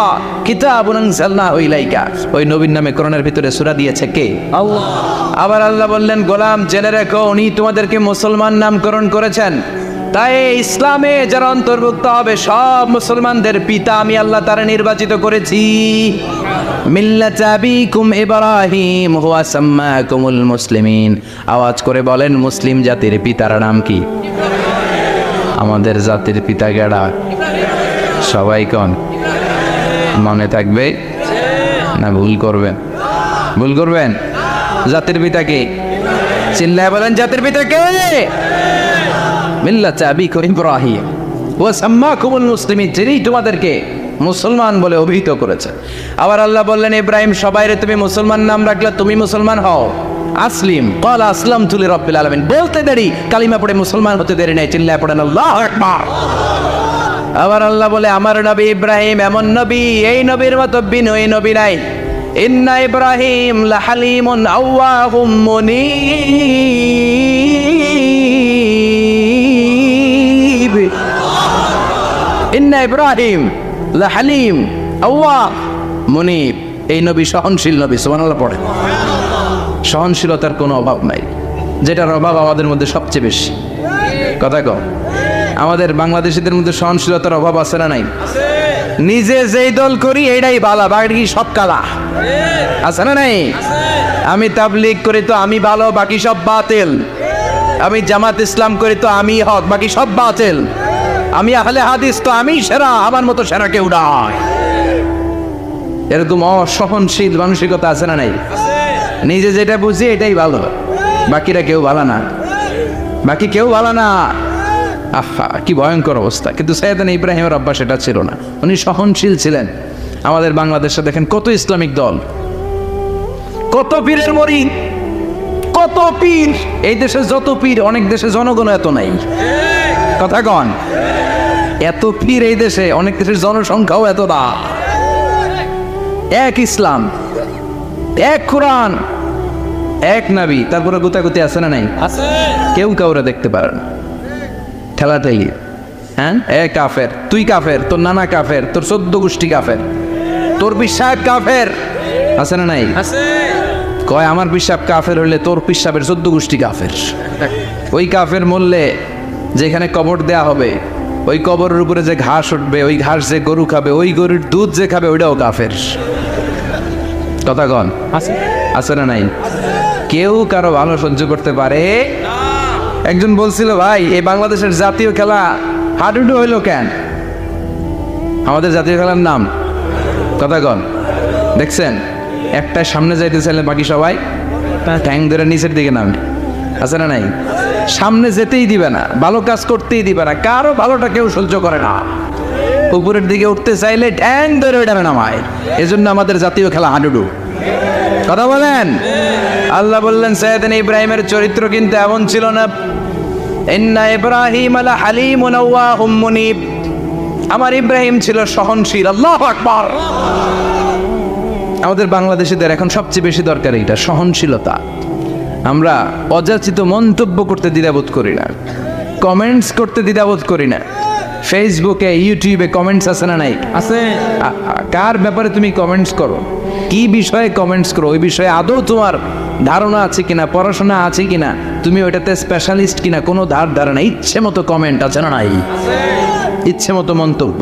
Speaker 1: কিতাবুন আনজালনাহু ইলাইকা। ওই নবীর নামে কোরআনের ভিতরে সূরা দিয়েছে কে? আল্লাহ। আবার আল্লাহ বললেন, গোলাম জেনে রাখো, উনি তোমাদেরকে মুসলমান নামকরণ করেছেন। তাই ইসলামে যারা অন্তর্ভুক্ত হবে সব মুসলমানদের পিতা আমি আল্লাহ তারা নির্বাচিত করেছি। মিল্লাত আবিকুম ইব্রাহিম হুয়া সাম্মাকুমুল মুসলিমিন। আওয়াজ করে বলেন, মুসলিম জাতির পিতার নাম কি? আমাদের জাতির পিতা গেড়া সবাই কোন? মনে থাকবে না ভুল করবেন? ভুল করবেন? জাতির পিতা কে? চিল্লায় বলেন, জাতির পিতা কে? মিল্লাত আবিকুম ইব্রাহিম ওয়া সাম্মাকুমুল মুসলিমিন, যিনি তোমাদেরকে মুসলমান বলে অভিহিত করেছে। আবার আল্লাহ বললেন, ইব্রাহিম সবাইরে তুমি মুসলমান নাম রাখলে, তুমি মুসলমান হও। আসলিম ক্বাল আসলামতু লিরাব্বিল আলামিন, বলতে দেরি, কালিমা পড়ে মুসলমান হতে দেরি নাই। চিল্লায় পড়েন আল্লাহু আকবার। আবার আল্লাহ বলে, আমার নবী ইব্রাহিম এমন নবী, এই নবীর মতো বিনয়ী নবী নাই। ইন্না ইব্রাহিম লাহালিমুন আওয়াহুম মুনীব। ইন্না ইব্রাহিম লাহালিম আওয়াহ মুনীব। এই নবী সহনশীল নবী। সুবহানাল্লাহ পড়ে। সহনশীলতার কোনো অভাব নাই, যেটার অভাব আমাদের মধ্যে সবচেয়ে বেশি। কথা কও, আমাদের বাংলাদেশিদের মধ্যে সহনশীলতার অভাব আছে না নাই? নিজে যেই দল করি এইটাই ভালো, বাকি সব কালা। আছে না নাই? আমি তাবলীগ করি তো আমি ভালো, বাকি সব বাতিল। আমি জামাত ইসলাম করি তো আমি হক, বাকি সব বাতিল। আমি আহলে হাদিস তো আমি সেরা, আমার মতো সেরা কেউ নাই। এরকম অসহনশীল মানসিকতা আছে না নাই? নিজে যেটা বুঝি এটাই ভালো, বাকিরা কেউ ভালো না, বাকি কেউ ভালো না। আহা, কি ভয়ঙ্কর অবস্থা। কিন্তু সাইয়েদনা ইব্রাহিমের অভ্যাস এটা ছিল না, উনি সহনশীল ছিলেন। আমাদের বাংলাদেশে দেখেন কত ইসলামিক দল, কত পীরের মরিদ, কত পীর। এই দেশে যত পীর, অনেক দেশে জনগণ এত নাই। কথা কন, এত পীর এই দেশে, অনেক দেশের জনসংখ্যাও এত না। এক ইসলাম, এক কোরআন, এক নবী, তারপরে গুতাগুতি আছে না নাই? কেউ কাউরে দেখতে পারে না, ঠেলাঠেলি। হ্যাঁ, এ কাফের, তুই কাফের, তোর নানা কাফের, তোর 14 গোষ্ঠী কাফের, তোর পিসাব কাফের। আছে না নাই? কয় আমার পিসাব কাফের হইলে তোর পিসাবের 14 গোষ্ঠী কাফের। ওই কাফের মরলে যেখানে কবর দেয়া হবে, ওই কবরের উপরে যে ঘাস উঠবে, ওই ঘাস যে গরু খাবে, ওই গরুর দুধ যে খাবে, ওইটাও কাফের। কথা কন, আছে না নাই? কেউ কারো ভালো সহ্য করতে পারে? একজন বলছিল, ভাই এই বাংলাদেশের জাতীয় খেলা হাডুডু হইল কেন? আমাদের জাতীয় খেলার নাম, কথা কন, দেখছেন একটা সামনে যাইতে চাইলে বাকি সবাই ঠ্যাং ধরে নিচের দিকে নামে। আছে না নাই? সামনে যেতেই দিবে না, ভালো কাজ করতেই দিবে না, কারো ভালোটা কেউ সহ্য করে না। উপরের দিকে উঠতে চাইলে ঠ্যাং ধরে ওইটা নামায়। এজন্য আমাদের জাতীয় খেলা হাডুডু। কথা বলেন। আল্লাহ বললেন, সাইয়েদনা ইব্রাহিমের চরিত্র কিন্তু এমন ছিল না। ইন্না ইব্রাহিম লাহালিমুন আওয়াহুম মুনীব। আমার ইব্রাহিম ছিল সহনশীল। আল্লাহু আকবার। আমাদের বাংলাদেশিদের এখন সবচেয়ে বেশি দরকার এইটা, সহনশীলতা। আমরা অযাচিত মন্তব্য করতে দ্বিধাবোধ করি না, কমেন্টস করতে দ্বিধাবোধ করি না। ফেসবুকে, ইউটিউবে কমেন্টস আছে না নাই? আছে। কার ব্যাপারে তুমি কমেন্টস করো, কি বিষয়ে কমেন্টস করো, ওই বিষয়ে আদৌ তোমার ধারণা আছে কিনা, পড়াশোনা আছে কিনা, তুমি ওইটাতে স্পেশালিস্ট কিনা, কোনো ধারণা। ইচ্ছে মতো কমেন্ট আছে না নাই? ইচ্ছে মতো মন্তব্য,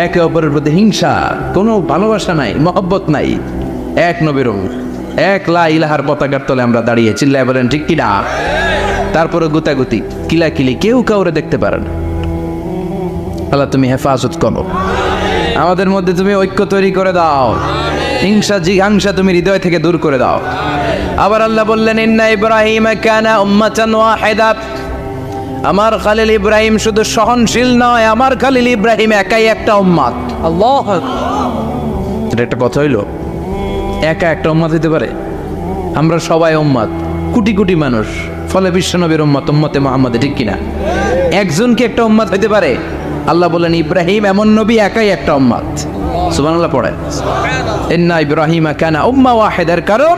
Speaker 1: একে অপরের প্রতি হিংসা, কোনো ভালোবাসা নাই, মহব্বত নাই। এক নবীর এক লা ইলাহার পতাকার তলে আমরা দাঁড়িয়ে, চিল্লায় বলেন ঠিক কিনা? তারপরে গুতাগুতি, কিলাকিলি, কেউ কাউরে দেখতে পারে না। আল্লাহ তুমি হেফাজত করো, আমাদের মধ্যে তুমি ঐক্য তৈরি করে দাও, হিংসা জিঘাংসা তুমি হৃদয় থেকে দূর করে দাও। আবার আল্লাহ বললেন, ইন্না ইব্রাহিম কানা উম্মাতান ওয়াহিদা। আমার খালিল ইব্রাহিম শুধু সহনশীল নয়, আমার খালিল ইব্রাহিম একাই একটা উম্মাত। আল্লাহু আকবার। এটা একটা কথা হইল, একা একটা উম্মাত হইতে পারে? আমরা সবাই উম্মাত, কোটি কোটি মানুষ, ফলে বিশ্বনবীর উম্মাত, উম্মতে মুহাম্মদে, ঠিক কিনা? একজন কি একটা উম্মাত হইতে পারে? আল্লাহ বলেন, ইব্রাহিম এমন নবী, একাই একটা উম্মাত। সুবহানাল্লাহ পড়ে। ইন্না ইব্রাহিম কানা উম্মাহ ওয়াহিদার, কারণ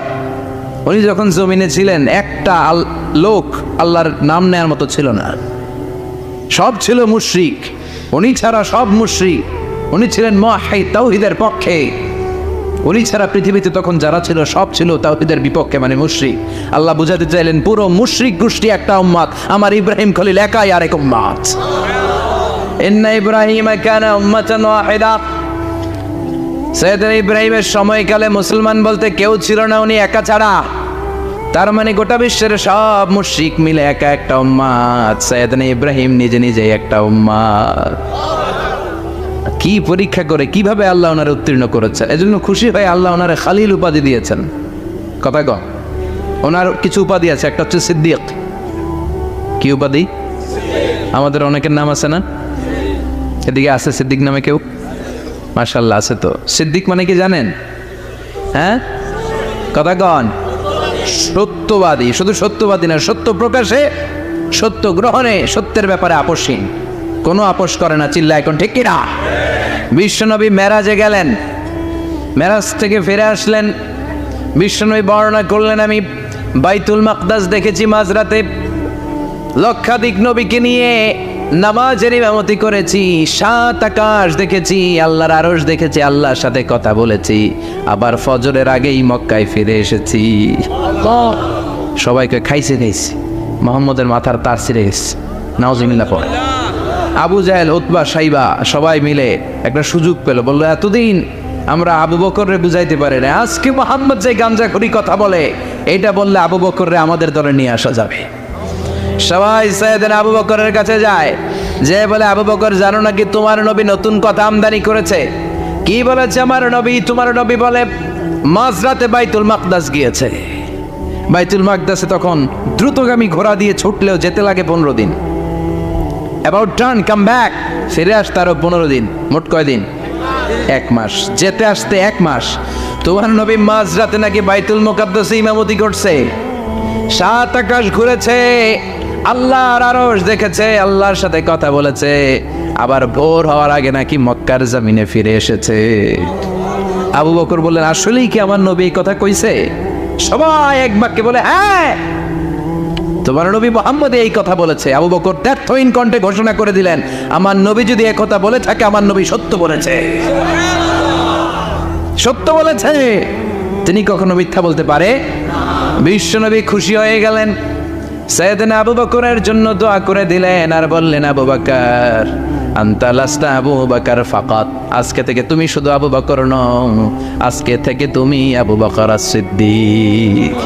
Speaker 1: উনি যখন জমিনে ছিলেন একটা লোক আল্লাহর নাম নেয়ার মতো ছিল না, সব ছিল মুশরিক, উনি ছাড়া সব মুশরিক। উনি ছিলেন মুওয়াহহিদ, তাওহীদের পক্ষে। উনি ছাড়া পৃথিবীতে তখন যারা ছিল সব ছিল তাওহীদের বিপক্ষে, মানে মুশরিক। আল্লাহ বুঝাতে চাইলেন পুরো মুশরিক গোষ্ঠী একটা উম্মাত, আমার ইব্রাহিম খলিল একাই আরেক উম্মাত। ইন্না ইব্রাহিমা কানা উম্মাতান ওয়াহিদা। সাইয়েদনা ইব্রাহিমের সময়কালে মুসলমান বলতে কেউ ছিল না, উনি একা ছাড়া। তার মানে গোটা বিশ্বের সব মুশরিক মিলে একা একটা উম্মাত, সাইয়েদনা ইব্রাহিম নিজে নিজে একটা উম্মাত। কি পরীক্ষা করে কিভাবে আল্লাহ ওনারে উত্তীর্ণ করেছেন, এজন্য খুশি হয়ে আল্লাহ ওনারে খালিল উপাধি দিয়েছেন। কথা কম, ওনার কিছু উপাধি আছে, একটা হচ্ছে সিদ্দিক। কি উপাধি? আমাদের অনেকের নাম আছে না, এদিকে আছে সিদ্দিক নামে কেউ? মাশাআল্লাহ আছে। তো সিদ্দিক মানে কি জানেন? হ্যাঁ, কথা কন। সত্যবাদী, শুধু সত্যবাদী না, সত্য প্রকাশে, সত্য গ্রহণে, সত্যের ব্যাপারে আপোষহীন, কোনো আপোষ করে না। চিল্লা এখন ঠিক কিনা? বিশ্বনবী মেরাজে গেলেন, মেরাজ থেকে ফিরে আসলেন। বিশ্বনবী বর্ণনা করলেন, আমি বাইতুল মাকদাস দেখেছি মাঝরাতে, লক্ষাধিক নবীকে নিয়ে নামাজের ইমামতি করেছি, 7 আকাশ দেখেছি, আল্লাহর আরশ দেখেছি, আল্লাহর সাথে কথা বলেছি, আবার ফজরের আগেই মক্কায় ফিরে এসেছি। সবাইকে খাইছে মোহাম্মদের মাথার তার ছিঁড়ে গেছে, নাউজুবিল্লাহ পড়ে। আবু জাহেল, উতবা, সাইবা সবাই মিলে একটা সুযোগ পেল, বললো এতদিন আমরা আবু বকররে বুঝাইতে পারি না, আজকে মোহাম্মদ যে গাঞ্জাখুরি কথা বলে, এটা বললে আবু বকররে আমাদের দলে নিয়ে আসা যাবে। সবাই সাইয়েদনা আবু বকরের কাছে যায়, যে বলে আবু বকর জানো নাকি তোমার নবী নতুন কথা আমদানি করেছে? কি বলেছে আমার নবী? তোমার নবী বলে মাঝরাতে বাইতুল মাকদাস গিয়েছে। বাইতুল মাকদাসে তখন দ্রুতগামী ঘোড়া দিয়ে ছুটলেও যেতে লাগে 15 দিন। অ্যাবাউট টার্ন কাম ব্যাক, ফিরে আসতে আরো 15 দিন, মোট কয়দিন? 1 মাস। যেতে আসতে 1 মাস। তোমার নবী মাঝরাতে নাকি বাইতুল মুকাদ্দাসে ইমামতি করছে, 7 আকাশ ঘুরেছে, আল্লাহর আরশ দেখেছে, আল্লাহর সাথে কথা বলেছে, আবার ভোর হওয়ার আগে নাকি মক্কার জমিনে ফিরে এসেছে। আবু বকর বললেন আসলেই কি আমার নবী এই কথা কইছে? সবাই এক বাক্যে বলে হ্যাঁ, তোমার নবী মুহাম্মদ এই কথা বলেছে। আবু বকর দ্ব্যর্থহীন কণ্ঠে ঘোষণা করে দিলেন, আমার নবী যদি এই কথা বলে থাকে, আমার নবী সত্য বলেছে, সত্য বলেছে, তিনি কখনো মিথ্যা বলতে পারে? বিশ্বনবী খুশি হয়ে গেলেন, সাইয়েদনা আবু বকরের জন্য দোয়া করে দিলেন, আর বললেন আবু বকর আনতা লাস্তা আবু বকর ফাকাত, আজকে থেকে তুমি শুধু আবু বকর নও, আজকে থেকে তুমি আবু বকর as-সিদ্দিক।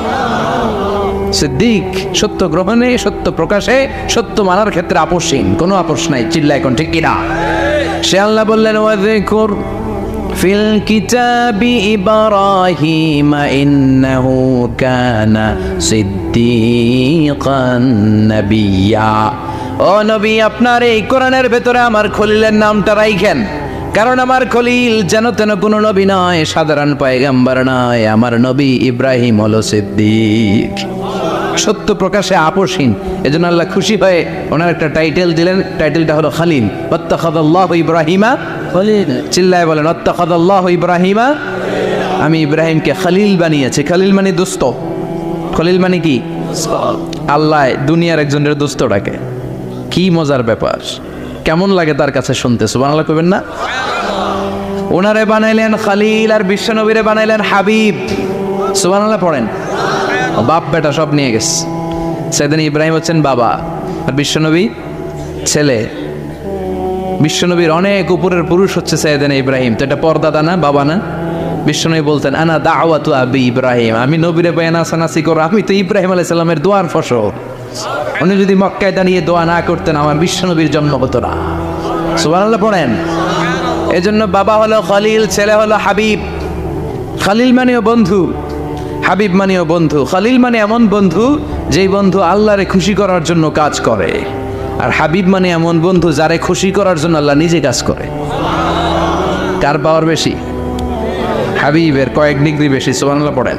Speaker 1: সিদ্দিক সত্য গ্রহণে, সত্য প্রকাশে, সত্য মানার ক্ষেত্রে আপোষহীন, কোনো আপোষ নাই। চিল্লা এখন ঠিক কিনা? সে আল্লাহ বললেন ওয়াযকুর ফিল কিতাবি ইব্রাহিম ইন্নাহু কানা সিদ্দিকান নাবিয়্যা। ও নবী, আপনার এই কোরআনের ভেতরে আমার খলিলের নামটা রাখেন, কারণ আমার খলিল যেন তেন কোনো নবী নয়, সাধারণ পয়গম্বর নয়, আমার নবী ইব্রাহিম হলো সিদ্দিক, সত্য প্রকাশে আপোষহীন। এজন্য আল্লাহ খুশি হয়ে ওনার একটা টাইটেল দিলেন, টাইটেলটা হলো খালিল। ওয়াত্তাখাযাল্লাহু ইব্রাহিমা খলিল। চিল্লায় বলেন ওয়াত্তাখাযাল্লাহু ইব্রাহিমা, আমি ইব্রাহিমকে খালিল বানিয়েছি। খালিল মানে দোস্ত, খলিল মানে কি? আল্লাহ দুনিয়ার একজনের দোস্ত ডাকে, কি মজার ব্যাপার, কেমন লাগে তার কাছে শুনতে? সুবহানাল্লাহ কইবেন না? ওনারে বানাইলেন খালিল, আর বিশ্বনবীরে বানাইলেন হাবিব। সুবহানাল্লাহ পড়েন। বাপ বেটা সব নিয়ে গেছে। সাইয়েদনা ইব্রাহিম হচ্ছেন বাবা, আর বিশ্বনবী ছেলে। বিশ্বনবীর অনেক উপরের পুরুষ হচ্ছে সাইয়েদনা ইব্রাহিম, তো এটা পরদাদা না, বাবা না? বিশ্বনবী বলতেন আনা দাওয়াতু আবি ইব্রাহিম, আমি নবীরে বয়ান আসানাসি করো, আমি তো ইব্রাহিম আলাইহিস সালামের দোয়ার ফসল। উনি যদি মক্কায় দাঁড়িয়ে দোয়া না করতেন, আমার বিশ্বনবীর জন্ম হতো না। সুবহানাল্লাহ পড়েন। এজন্য বাবা হলো খলিল, ছেলে হলো হাবিব। খলিল মানেও বন্ধু, হাবিব মানেও বন্ধু। খলিল মানে এমন বন্ধু যেই বন্ধু আল্লাহরে খুশি করার জন্য কাজ করে, আর হাবিব মানে এমন বন্ধু যারে খুশি করার জন্য আল্লাহ নিজে কাজ করে। কার পাওয়ার বেশি? হাবিবের কয়েক ডিগ্রি বেশি। সুবহানাল্লাহ পড়েন।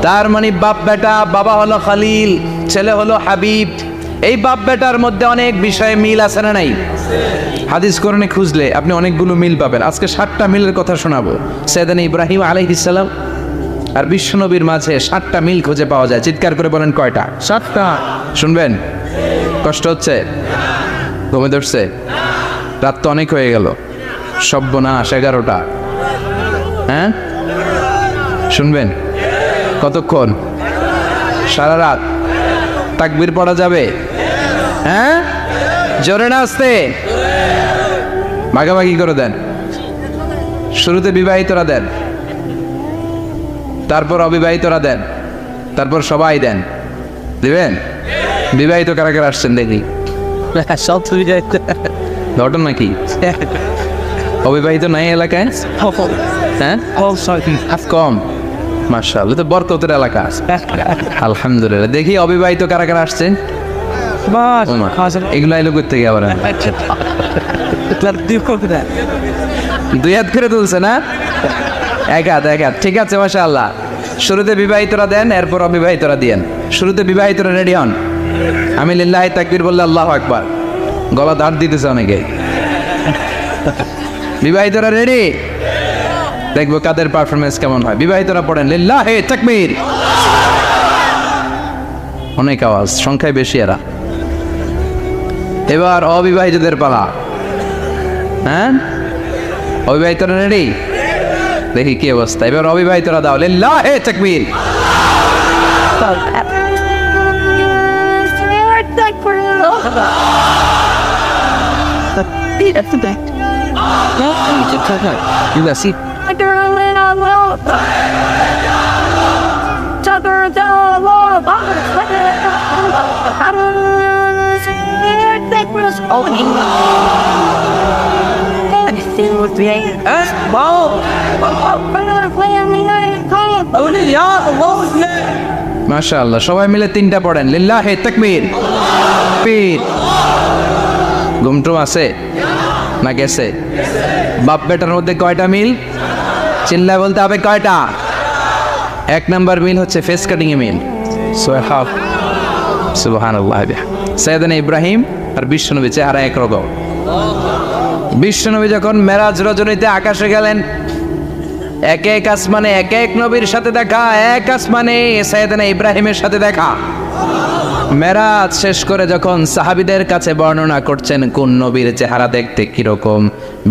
Speaker 1: তার মানে বাপ বেটা, বাবা হলো খলিল, ছেলে হলো হাবিব। এই বাপ বেটার মধ্যে অনেক বিষয়ে মিল আছে না নাই? হাদিস কোরআনে খুঁজলে আপনি অনেকগুলো মিল পাবেন। আজকে 7টা মিলের কথা শোনাবো। সাইয়েদনা ইব্রাহিম আলাইহিস সালাম আর বিশ্বনবীর মাঝে 7টা মিল খুঁজে পাওয়া যায়। চিৎকার করে বলেন কয়টা? 7টা। শুনবেন? কষ্ট হচ্ছে? ঘুমে ধরছে? রাত তো অনেক হয়ে গেল, সর্বনাশ 11টা। হ্যাঁ, শুনবেন? কতক্ষণ? সারা রাত। তাকবীর পড়া যাবে? হ্যাঁ, জোরে না আসতে? ভাগাভাগি করে দেন। শুরুতে বিবাহিতরা দেন, তারপর অবিবাহিতরা দেন, তারপর সবাই দেন। দিবেন? বিবাহিত কারা কারা আসছেন দেখি?
Speaker 2: সব বিবাহিত।
Speaker 1: ঘটনা কি? অবিবাহিত নাই এলাকায়? হ্যাঁ, কম। মাশাআল্লাহ, তো বরকতের এলাকা। আলহামদুলিল্লাহ। দেখি অবিবাহিত কারা কারা আসছেন? এগুলো আইলো করতে গিয়ে আবার 2 হাত করে তুলছে না? 1 হাত 1 হাত। ঠিক আছে, মাশাআল্লাহ। শুরুতে বিবাহিতরা দেন, এরপর অবিবাহিতরা দিয়েন। শুরুতে বিবাহিতরা রেডি হন। আমি লিল্লাহি তাকবীর বললে আল্লাহু আকবার। গলা দাঁড় দিতেছে অনেকে। বিবাহিতরা রেডি? দেখবো কাদের পারফরমেন্স কেমন হয়। বিবাহিতরা পড়েন লিল্লাহি তাকবীর। অনেক আওয়াজ, সংখ্যায় বেশি এরা। এবার অবিবাহিতদের পালা। হ্যাঁ, অবিবাহিতরা রেডি? দেখি কি অবস্থা। এবার অবিবাহিতরা দাও লিল্লাহি তাকবীর। মাশাআল্লাহ, সবাই মিলে 3টা পড়েন লিল্লাহি তাকবীর। পীর ঘুমটুম আছে না গেছে? বাপ বেটার মধ্যে কয়টা মিল? চিল্লায় বলতে হবে কয়টা? 1 নাম্বার মিল হচ্ছে ফেস কাটিং এ মিল। সুবহানাল্লাহ। সাইয়েদনা ইব্রাহিম আর বিশ্বনবী চেহারা একরকম। বিশ্বনবী যখন মেরাজ রজনীতে আকাশে গেলেন, এক এক আসমানে এক এক নবীর সাথে দেখা, এক আসমানে সাইয়েদনা ইব্রাহিমের সাথে দেখা। মেরাজ শেষ করে যখন সাহাবীদের কাছে বর্ণনা করছেন কোন নবীর চেহারা দেখতে কিরকম,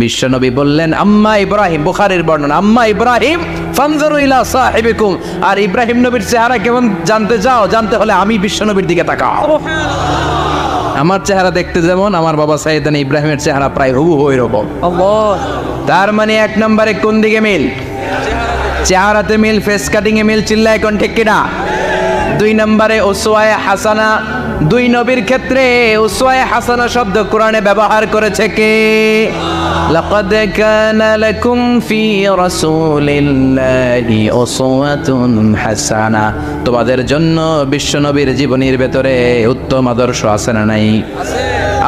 Speaker 1: বিশ্বনবী বললেন আম্মা ইব্রাহিম। বুখারীর বর্ণনা, আম্মা ইব্রাহিম ফানজুরু ইলা সাহিবিকুম। আর ইব্রাহিম নবীর চেহারা কেমন জানতে চাও? জানতে হলে আমি বিশ্বনবীর দিকে তাকাও। আমার চেহারা দেখতে যেমন, আমার বাবা সাইয়েদনা ইব্রাহিমের চেহারা প্রায় হুবহু এরকম। তার মানে 1 নম্বরে কোন দিকে মিল? চেহারাতে মিল, ফেস কাটিং এ মিল। চিল্লায় কোন ঠিক কিনা? 2 নম্বরে উসওয়ায়ে হাসানা। 2 নবীর ক্ষেত্রে উসওয়ায়ে হাসানা শব্দ কোরআনে ব্যবহার করেছে কে? লাকাদ কানা লাকুম ফি রাসূলিল্লাহি উসওয়াতুন হাসানা। তোমাদের জন্য বিশ্বনবীর জীবনীর ভেতরে উত্তম আদর্শ আছে না নাই?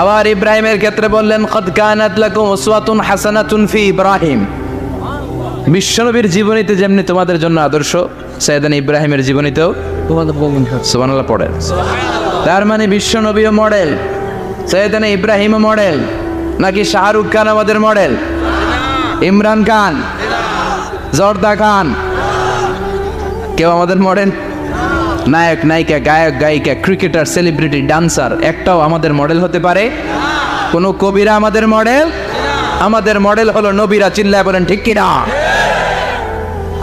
Speaker 1: আবার ইব্রাহিমের ক্ষেত্রে বললেন কাদ কানাত লাকুম উসওয়াতুন হাসানাতুন ফি ইব্রাহিম। বিশ্বনবীর জীবনীতে যেমনি তোমাদের জন্য আদর্শ, সাইয়েদনা ইব্রাহিমের জীবনীতেও সুবহানাল্লাহ পড়েন। তার মানে বিশ্বনবীও মডেল, সাইয়েদনা ইব্রাহিমও মডেল। নাকি শাহরুখ খান আমাদের মডেল? ইমরান খান, জর্দা খান, কেউ আমাদের মডেল? নায়ক নায়িকা, গায়ক গায়িকা, ক্রিকেটার, সেলিব্রিটি, ডান্সার একটাও আমাদের মডেল হতে পারে? কোন কবিরা আমাদের মডেল? আমাদের মডেল হলো নবীরা। চিল্লায় বলেন ঠিক কিনা?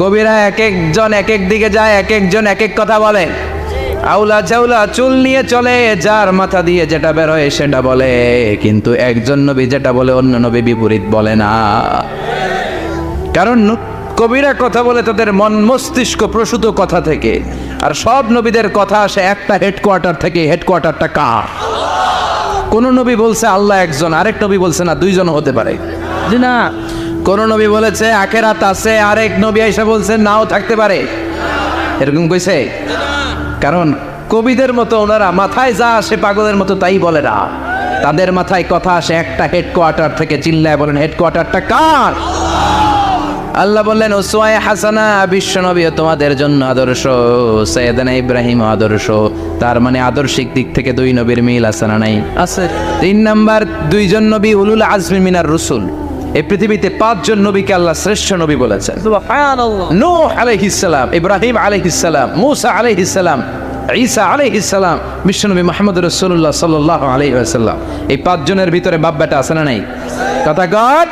Speaker 1: কবিরা এক একজন এক এক দিকে যায়, এক একজন এক এক কথা বলে। আউলা চাউলা চুল নিয়ে চলে, যার মাথা দিয়ে যেটা বের হয় সেটা বলে, কিন্তু একজন নবী যেটা বলে অন্য নবী বিপরীত বলে না। কারণ কবিরা কথা বলে তাদের মন মস্তিষ্ক প্রসূত কথা থেকে, আর সব নবীদের কথা আসে একটা হেডকোয়ার্টার থেকে। হেডকোয়ার্টারটা কার? কোন নবী বলছে আল্লাহ একজন, আরেক নবী বলছে না 2 জন হতে পারে। জি না। কোন নবী বলেছে আখিরাত আছে, আরেক নবী এসে বলছে নাও থাকতে পারে। এরকম কইছে? কারণ কবিদের মতো ওনারা মাথায় যা আসে পাগলের মতো তাই বলে না। তাদের মাথায় কথা আসে একটা হেডকোয়ার্টার থেকে। চিল্লায় বলেন হেডকোয়ার্টারটা কার? আল্লাহ বললেন উসওয়ায়ে হাসানা। বিশ্বনবী তোমাদের জন্য আদর্শ, সাইয়েদনা ইব্রাহিম আদর্শ। তার মানে আদর্শিক দিক থেকে 2 নবীর মিল আছে না নাই? আছে। 3 নাম্বার, 2 জন নবী উলুল আজমি মিনার রসুল। এই পৃথিবীতে 5 জন নবীকে আল্লাহ শ্রেষ্ঠ নবী বলেছেন।
Speaker 2: সুবহানাল্লাহ।
Speaker 1: নূহ আলাইহিস সালাম, ইব্রাহিম আলাইহিস সালাম, মূসা আলাইহিস সালাম, ঈসা আলাইহিস সালাম, বিশ্বনবী মুহাম্মদ রাসূলুল্লাহ সাল্লাল্লাহু আলাইহি ওয়াসাল্লাম। এই 5 জনের ভিতরে বাপ বেটা আছে না নাই? কথা কর।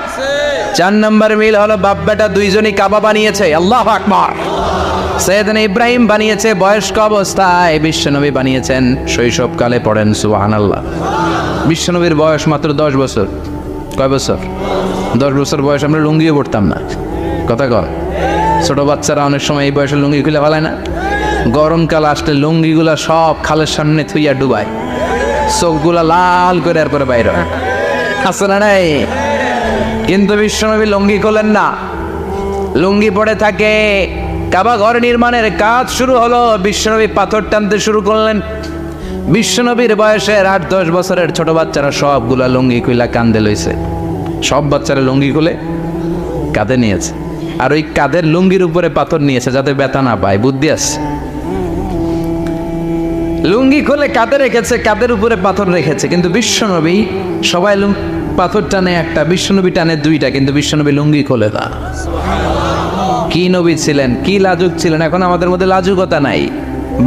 Speaker 1: 4 নম্বর মিল হলো বাপ বেটা দুইজনই কাবা বানিয়েছে। আল্লাহু আকবার। সৈয়দনা ইব্রাহিম বানিয়েছে বয়স্ক অবস্থায়, বিশ্বনবী বানিয়েছেন শৈশবকালে। পড়েন সুবহানাল্লাহ। বিশ্বনবীর বয়স মাত্র 10 বছর। কয় বছর? 10 বছর বয়স আমরা লুঙ্গিও পড়তাম না। কথা কর। ছোট বাচ্চারা অনেক সময় এই বয়সে লুঙ্গি খুলে ফেলায় না? গরমকাল আসলে লুঙ্গিগুলা সব খালের সামনে থুইয়া ডুবায়, চোখগুলা লাল করে এরপরে বাইরে হয়। আছে না নাই? কিন্তু বিশ্বনবী লুঙ্গি খোলেন না, লুঙ্গি পড়ে থাকে। কাবা ঘর নির্মাণের কাজ শুরু হলো, বিশ্বনবী পাথর টানতে শুরু করলেন। বিশ্বনবীর বয়সের 8-10 বছরের ছোট বাচ্চারা সবগুলা লুঙ্গি খুইলা কান্দে লইছে। সব বাচ্চারা লুঙ্গি খুলে কাঁধে নিয়েছে, আর ওই কাঁধের লুঙ্গির উপরে পাথর নিয়েছে যাতে ব্যথা না পায়। বুদ্ধি আছে। লুঙ্গি খুলে কাঁধে রেখেছে, কাঁধের উপরে পাথর রেখেছে। কিন্তু বিশ্বনবী, সবাই পাথর টানে একটা, বিশ্বনবী টানে 2টা, কিন্তু বিশ্বনবী লুঙ্গি খোলে না। কি নবী ছিলেন, কি লাজুক ছিলেন! এখন আমাদের মধ্যে লাজুকতা নাই।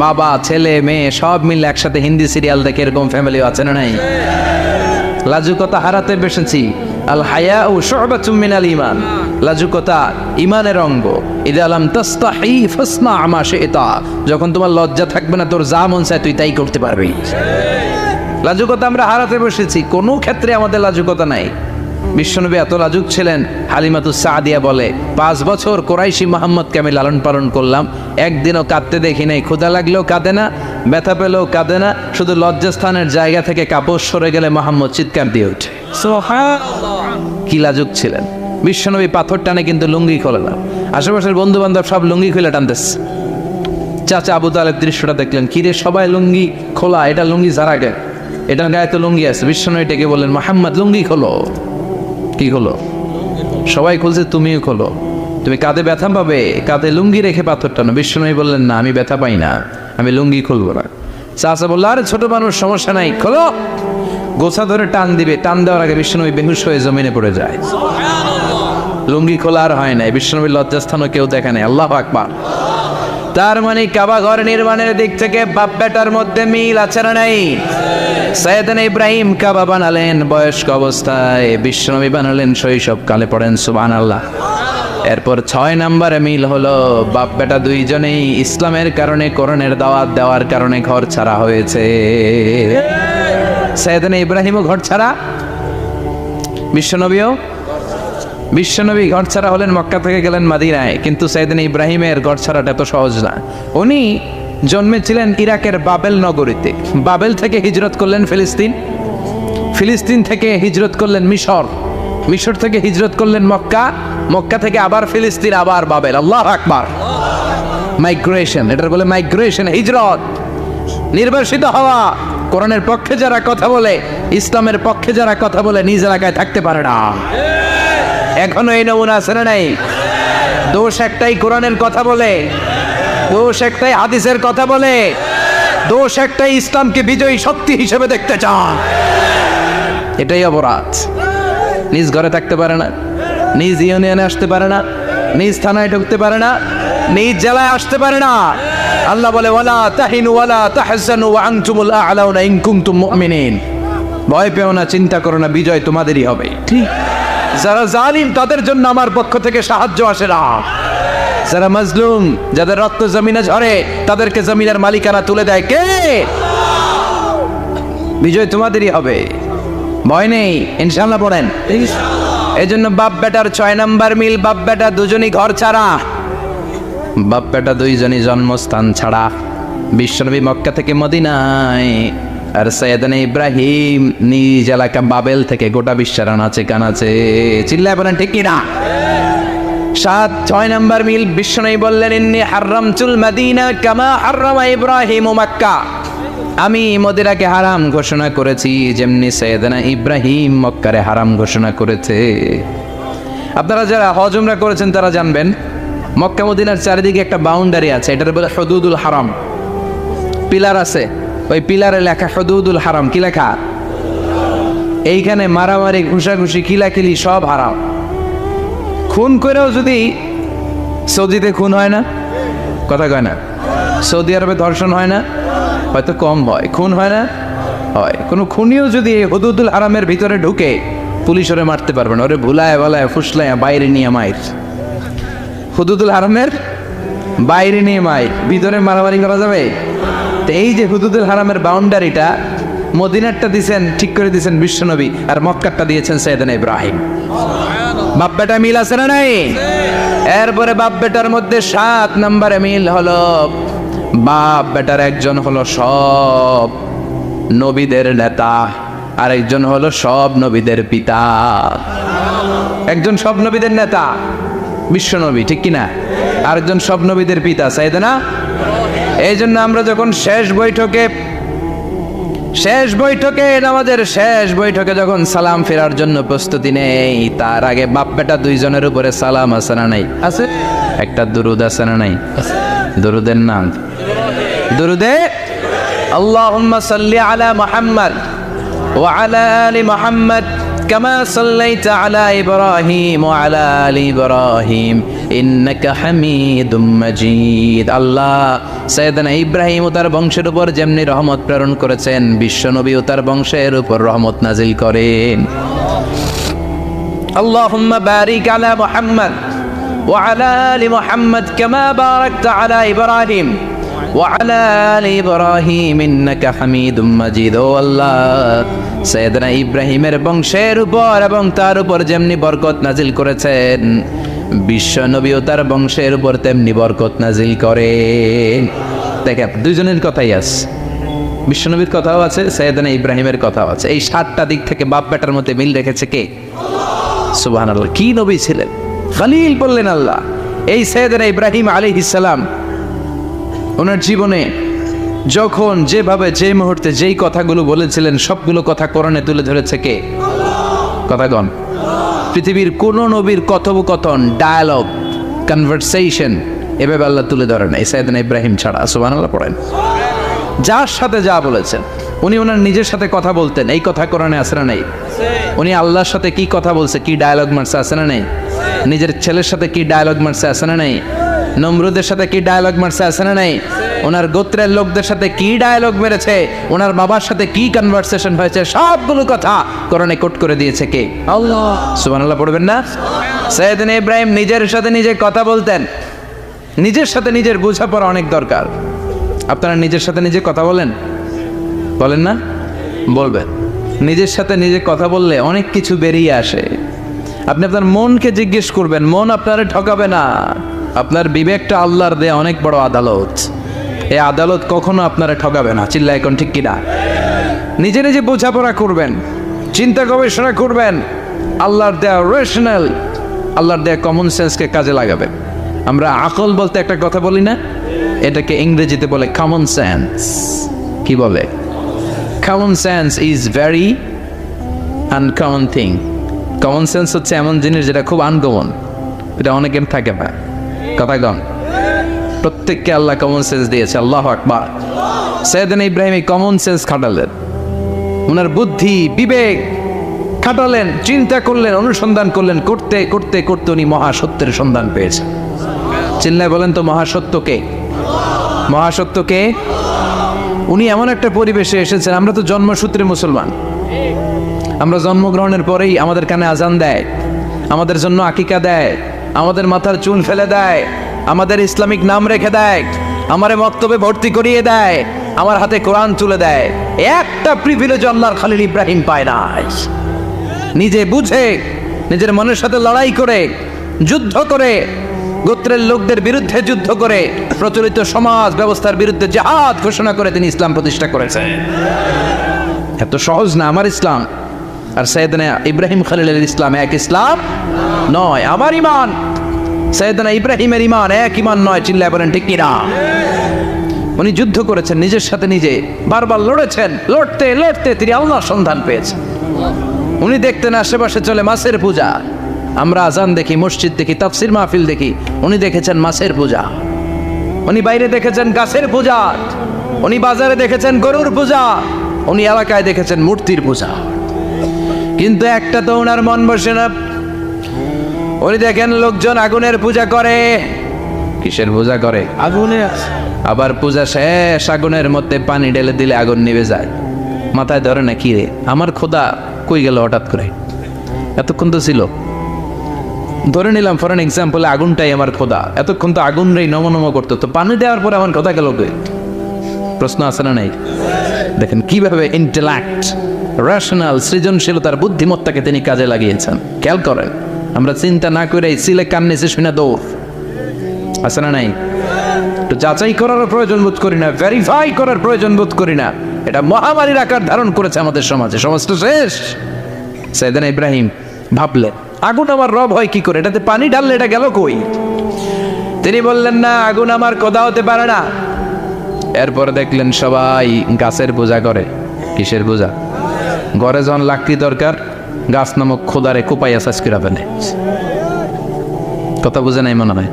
Speaker 1: বাবা ছেলে মেয়ে সব মিলে একসাথে হিন্দি সিরিয়াল দেখে, এরকম ফ্যামিলিও আছে না নাই? লাজুকতা হারাতে বসেছি। আল হায়াউ শু'বাতুম মিনাল ঈমান। লাজুকতা ঈমানের অঙ্গ। ইযা লাম তাস্তাহি ফাসনা মা শি'তা। যখন তোমার লজ্জা থাকবে না, তোর যা মন চায় তুই তাই করতে পারবি। লাজুকতা আমরা হারাতে বসেছি, কোনো ক্ষেত্রে আমাদের লাজুকতা নাই। বিশ্বনবী এত লাজুক ছিলেন, হালিমাতুস সাদিয়া বলে 5 বছর কোরাইশি মুহাম্মদকে আমি লালন পালন করলাম, একদিনও কাঁদতে দেখি নাই। ক্ষুধা লাগলেও কাঁদে না, ব্যথা পেলেও কাঁদে না, শুধু লজ্জাস্থানের জায়গা থেকে কাপড় সরে গেলে মুহাম্মদ চিৎকার দিয়ে ওঠে।
Speaker 2: সুবহানাল্লাহ।
Speaker 1: কি লাজুক ছিলেন বিশ্বনবী! পাথর টানে কিন্তু লুঙ্গি খোলে না। আশেপাশের বন্ধু বান্ধব সব লুঙ্গি খুলে টানতেছে। চাচা আবু তালেব দৃশ্যটা দেখলেন, কিরে সবাই লুঙ্গি খোলা, এটা লুঙ্গি যারা গায়ে, এটার গায়ে তো লুঙ্গি আছে। বিশ্বনবী ডেকে বললেন, মুহাম্মদ লুঙ্গি খোলো। কি খোলো? সবাই খুলছে, তুমিও খোলো। তুমি কাঁধে ব্যথা পাবে, কাঁধে লুঙ্গি রেখে পাথর টানো। বিশ্বনবী বললেন, না, আমি ব্যথা পাই না, আমি লুঙ্গি খুলবো না। চাচা বললো, আরে ছোট মানুষ, সমস্যা নাই, খোলো। গোছা ধরে টান দিবে, টান দেওয়ার আগে বিশ্বনবী বেহুশ হয়ে জমিনে পড়ে যায়। লুঙ্গি খোলা আর হয় নাই। বিশ্বনবীর লজ্জাস্থানও কেউ দেখে নাই। আল্লাহু আকবার। তার মানে কাবা ঘর নির্মাণের দিক থেকে বাপ বেটার মধ্যে মিল আছে না নাই? সৈয়দনা ইব্রাহিম কাবা বানালেন বয়স্ক অবস্থায়, বিশ্বনবী বানালেন শৈশবকালে। পড়েন সুবহানাল্লাহ। এরপর 6 নম্বরে মিল হলো, বাপ বেটা দুইজনেই ইসলামের কারণে, কোরআনের দাওয়াত দেওয়ার কারণে ঘর ছাড়া হয়েছে। সৈয়দনা ইব্রাহিমও ঘর ছাড়া, বিশ্বনবী ঘর ছাড়া হলেন, মক্কা থেকে গেলেন মদিনায়। কিন্তু সৈয়দনা ইব্রাহিমের ঘর ছাড়াটা এত সহজ না। উনি জন্মেছিলেন ইরাকের বাবেল নগরীতে। বাবেল থেকে হিজরত করলেন ফিলিস্তিন, ফিলিস্তিন থেকে হিজরত করলেন মিশর, মিশর থেকে হিজরত করলেন মক্কা, মক্কা থেকে আবার ফিলিস্তিন, আবার বাবেল। আল্লাহু আকবার। মাইগ্রেশন, এটার বলে মাইগ্রেশন, হিজরত, নির্বাসিত হওয়া। কোরআনের পক্ষে যারা কথা বলে, ইসলামের পক্ষে যারা কথা বলে, নিজ এলাকায় থাকতে পারে না। এখনো এই নমুনা আছে না নাই? দোষ একটাই, কোরআনের কথা বলে। দোষ একটাই, হাদিসের কথা বলে। দোষ একটাই, ইসলামকে বিজয়ী শক্তি হিসেবে দেখতে চান। এটাই অপরাধ। নিজ ঘরে থাকতে পারে না, নিজ ইউনিয়নে আসতে পারে না, নিজ থানায় ঢুকতে পারে না, নিজ জেলায় আসতে পারে না। আল্লাহ বলে, ওয়ালা তাহিনু ওয়ালা তাহজানু ওয়া আনতুমুল আ'লাউনা ইন কুনতুম মুমিনিন। ভয় পেও না, চিন্তা করো না, বিজয় তোমাদেরই হবে। ঠিক। যারা জালিম তাদের জন্য আমার পক্ষ থেকে সাহায্য আসে না। যারা মাজলুম, যাদের রক্ত জমিনে ঝরে, তাদেরকে জমিনের মালিকানা তুলে দেয় কে? বিজয় তোমাদেরই হবে, ভয় নেই, ইনশাআল্লাহ। পড়েন। এই জন্য বাপ বেটার 6 নম্বর মিল, বাপ বেটা দুজনই ঘর ছাড়া, বাপ বেটা দুইজনই জন্মস্থান ছাড়া। বিশ্বনবী মক্কা থেকে মদিনায়, আর সৈয়দনা ইব্রাহিম নিজ এলাকা বাবেল থেকে গোটা বিশ্বের আনাচে কানাচে। চিল্লায় বলেন ঠিক কিনা? 6 নম্বর মিল, বিশ্বনবী বললেন, ইন্নী হারামতুল মদিনা কামা হারামা ইব্রাহিম মক্কা। আমি মদিনাকে হারাম ঘোষণা করেছি যেমনি সৈয়দনা ইব্রাহিম মক্কারে হারাম ঘোষণা করেছে। আপনারা যারা হজ উমরা করেছেন তারা জানবেন, মক্কা মদিনার চারিদিকে একটা বাউন্ডারি আছে, এটার বলে হুদুদুল হারাম। পিলার আছে, ওই পিলারে লেখা হুদুদুল হারাম। কি লেখা? এইখানে মারামারি, ঘুষাঘুষি, কিলাকিলি সব হারাম। খুন করেও যদি সৌদিতে খুন হয় না, কথা কয় না, সৌদি আরবে ধর্ষণ হয় না, হয়তো কম হয়, খুন হয় না, হয়। কোনো খুনিও যদি হুদুদুল হারামের ভিতরে ঢুকে, পুলিশ ওরে মারতে পারবে না, ওরে ভুলায় বলায় ফুসলায় বাইরে নিয়ে মাইর। হুদুদুল হারামের বাইরে নিয়ে মাইর, ভিতরে মারামারি করা যাবে? তো এই যে হুদুদুল হারামের বাউন্ডারিটা, মদিনারটা দিয়েছেন, ঠিক করে দিয়েছেন বিশ্বনবী, আর মক্কারটা দিয়েছেন সাইয়েদনা ইব্রাহিম। বাপ বেটা মিল আছে না নাই? এরপরে বাপ বেটার মধ্যে 7 নম্বরে মিল হলো, বাপ বেটার একজন হলো সব নবীদের নেতা, আর একজন হলো সব নবীদের পিতা। একজন সব নবীদের নেতা বিশ্বনবী, ঠিক কিনা? আরেকজন সব নবীদের পিতা সাইয়েদনা। এই জন্য আমরা যখন শেষ বৈঠকে নামাজের শেষ বৈঠকে যখন সালাম ফেরার জন্য প্রস্তুতি নেই, তার আগে বাপ বেটা দুইজনের উপরে সালাম আছে না নাই? আছে। একটা দুরুদ আছে না নাই? দুরুদের নাম দুরুদে আল্লাহুম্মা সাল্লি আলা মুহাম্মদ ওয়া আলা আলি মুহাম্মদ কামা সাল্লাইতা আলা ইব্রাহিম ওয়া আলা আলি ইব্রাহিম ইন্নাকা হামিদুম মাজিদ। আল্লাহ সাইয়েদনা ইব্রাহিম ও তার বংশের উপর যেমনি রহমত প্রেরণ করেছেন, বিশ্বনবী ও তার বংশের উপর রহমত নাজিল করেন। আল্লাহুম্মা বারিক আলা মুহাম্মদ ওয়া আলা আলি মুহাম্মদ কামা বারাকতা আলা ইব্রাহিম ওয়া আলা আলি ইব্রাহিম ইন্নাকা হামিদুম মাজিদ। ও আল্লাহ, সাইয়েদনা ইব্রাহিমের বংশের উপর এবং তার উপর যেমনি বরকত নাজিল করেছেন, বিশ্ব নবী ও তার বংশের উপর তেমনি বরকত নাজিল করেন। দেখেন, দুইজনের কথাই আছে, বিশ্বনবীর কথাও আছে, সাইয়েদনা ইব্রাহিমের কথাও আছে। এই 7টা দিক থেকে বাপ বেটার মধ্যে মিল রেখেছে কে? সুবহানাল্লাহ। কি নবী ছিলেন? খলিল বললেন আল্লাহ। এই সাইয়েদনা ইব্রাহিম আলাইহিস সালাম ওনার জীবনে যখন যেভাবে যে মুহূর্তে যেই কথাগুলো বলেছিলেন, সবগুলো কথা কোরআনে তুলে ধরেছে কে? কথাগণ। পৃথিবীর কোন নবীর কথোপকথন, ডায়ালগ, কনভারসেশন এভাবে আল্লাহ তুলে ধরেন এই সাইয়েদনা ইব্রাহিম ছাড়া। সুবহানাল্লাহ পড়েন। যার সাথে যা বলেছেন, উনি ওনার নিজের সাথে কথা বলতেন, এই কথা কোরআনে আছে না নেই? উনি আল্লাহর সাথে কি কথা বলছে, কি ডায়ালগ মারছে, আছে না নেই? নিজের ছেলের সাথে কি ডায়ালগ মারছে, আছে না নেই? নমরুদের সাথে কি ডায়ালগ মারছে, আছে না নেই? ওনার গোত্রের লোকদের সাথে কি ডায়ালগ মেরেছে, ওনার বাবার সাথে কি কনভারসেশন হয়েছে, সবগুলো কথা কোরআনে কোট করে দিয়েছে কে? আল্লাহ। সুবহানাল্লাহ পড়বেন না? সাইয়েদনা ইব্রাহিম নিজের সাথে নিজে কথা বলতেন। নিজের সাথে নিজের বোঝাপড়া অনেক দরকার। আপনারা নিজের সাথে নিজে কথা বলেন? বলেন না? বলবেন। নিজের সাথে নিজে কথা বললে অনেক কিছু বেরিয়ে আসে। আপনি আপনার মনকে জিজ্ঞেস করবেন, মন আপনারে ঠকাবে না। আপনার বিবেকটা আল্লাহর দেয়া অনেক বড় আদালত, এই আদালত কখনো আপনারা ঠকাবে না। চিল্লা এখন ঠিক কিনা? নিজে নিজে বোঝাপড়া করবেন, চিন্তা গবেষণা করবেন, আল্লাহর দেয়া রেশনাল, আল্লাহর দেয়া কমন সেন্সকে কাজে লাগাবেন। আমরা আকল বলতে একটা কথা বলি না, এটাকে ইংরেজিতে বলে কমন সেন্স। কি বলে? Common sense is very uncommon thing. Common sense হচ্ছে এমন জিনিস যেটা খুব আনকমন, এটা অনেকের থাকে না। কথা কন। প্রত্যেককে আল্লাহ কমন সেন্স দিয়েছে। আল্লাহু আকবার। সাইয়েদনা ইব্রাহিম এই কমন সেন্স খাটালেন, ওনার বুদ্ধি বিবেক খাটালেন, চিন্তা করলেন, অনুসন্ধান করলেন, করতে করতে করতে উনি মহাসত্যের সন্ধান পেয়েছেন। চিল্লায় বলেন তো মহাসত্যকে? মহাসত্যকে? উনি এমন একটা পরিবেশে এসেছেন, আমরা তো জন্মসূত্রে মুসলমান, আমরা জন্মগ্রহণের পরেই আমাদের কানে আজান দেয়, আমাদের জন্য আকিকা দেয়, আমাদের মাথার চুল ফেলে দেয়, আমাদের ইসলামিক নাম রেখে দেয়, আমারে মক্তবে ভর্তি করিয়ে দেয়, আমার হাতে কোরআন তুলে দেয়। একটা প্রিভিলেজ আল্লাহর খলিল ইব্রাহিম পায় না। নিজে বুঝে, নিজের মনের সাথে লড়াই করে, যুদ্ধ করে, গোত্রের লোকদের বিরুদ্ধে যুদ্ধ করে, প্রচলিত সমাজ ব্যবস্থার বিরুদ্ধে জিহাদ ঘোষণা করে তিনি ইসলাম প্রতিষ্ঠা করেছেন। এত সহজ না আমার ইসলাম আর সাইয়েদনা ইব্রাহিম খলিলের ইসলাম এক ইসলাম নয়। আমার ঈমান সাইয়েদনা ইব্রাহিমের ঈমান এক ঈমান নয়। চিল্লায় বলেন ঠিক কিনা? উনি যুদ্ধ করেছেন নিজের সাথে নিজে, বারবার লড়েছেন, লড়তে লড়তে তিনি আল্লাহর সন্ধান পেয়েছেন। উনি দেখতেন আশেপাশে চলে মাছের পূজা, আমরা আজান দেখি, মসজিদ দেখি, তাফসির মাহফিল দেখি, উনি দেখেছেন মাছের পূজা। উনি বাইরে দেখেছেন গাছের পূজা, উনি বাজারে দেখেছেন গরুর পূজা, উনি এলাকায় দেখেছেন মূর্তির পূজা। কিন্তু একটা তো ওনার মন বসে না। উনি দেখেন লোকজন আগুনের পূজা করে। কিসের পূজা করে?
Speaker 2: আগুনে আছে।
Speaker 1: আবার পূজা শেষ, আগুনের মধ্যে পানি ঢেলে দিলে আগুন নিভে যায়। মাথায় ধরে না, কি রে আমার খোদা কই গেল হঠাৎ করে, এতক্ষণ তো ছিল। ধরে নিলাম ফর এন এক্সাম্পল আগুনটাই আমার খোদা, এতক্ষণ তো আগুন রে নম নম করতো, তো পানি দেওয়ার পরে আমার খোদা গেল কই? প্রশ্ন আছে না নাই? দেখেন কিভাবে ইন্টেলেক্ট, রেশনাল, সৃজনশীলতার বুদ্ধিমত্তাকে তিনি কাজে লাগিয়েছেন। খেয়াল করেন, আমরা চিন্তা না করে সিলে কান্নেছে শুনে দৌড়, আছে না নাই? তো যাচাই করার প্রয়োজন বোধ করি না, ভেরিফাই করার প্রয়োজন বোধ করি না। এটা মহামারীর আকার ধারণ করেছে আমাদের সমাজে, সমাজটা শেষ। সাইয়েদনা ইব্রাহিম ভাবলেন আগুন আমার রব হয় কি করে, এটাতে পানি ঢাললে এটা গেল কই? তিনি বললেন না, আগুন আমার খোদা হতে পারে না। এরপর দেখলেন সবাই গাছের পূজা করে। কিসের পূজা? ঘরে যখন লাকড়ি দরকার, গাছ নামক খোদারে কোপাইয়া সাজ করে ফেলে। কথা বুঝে নাই মনে হয়?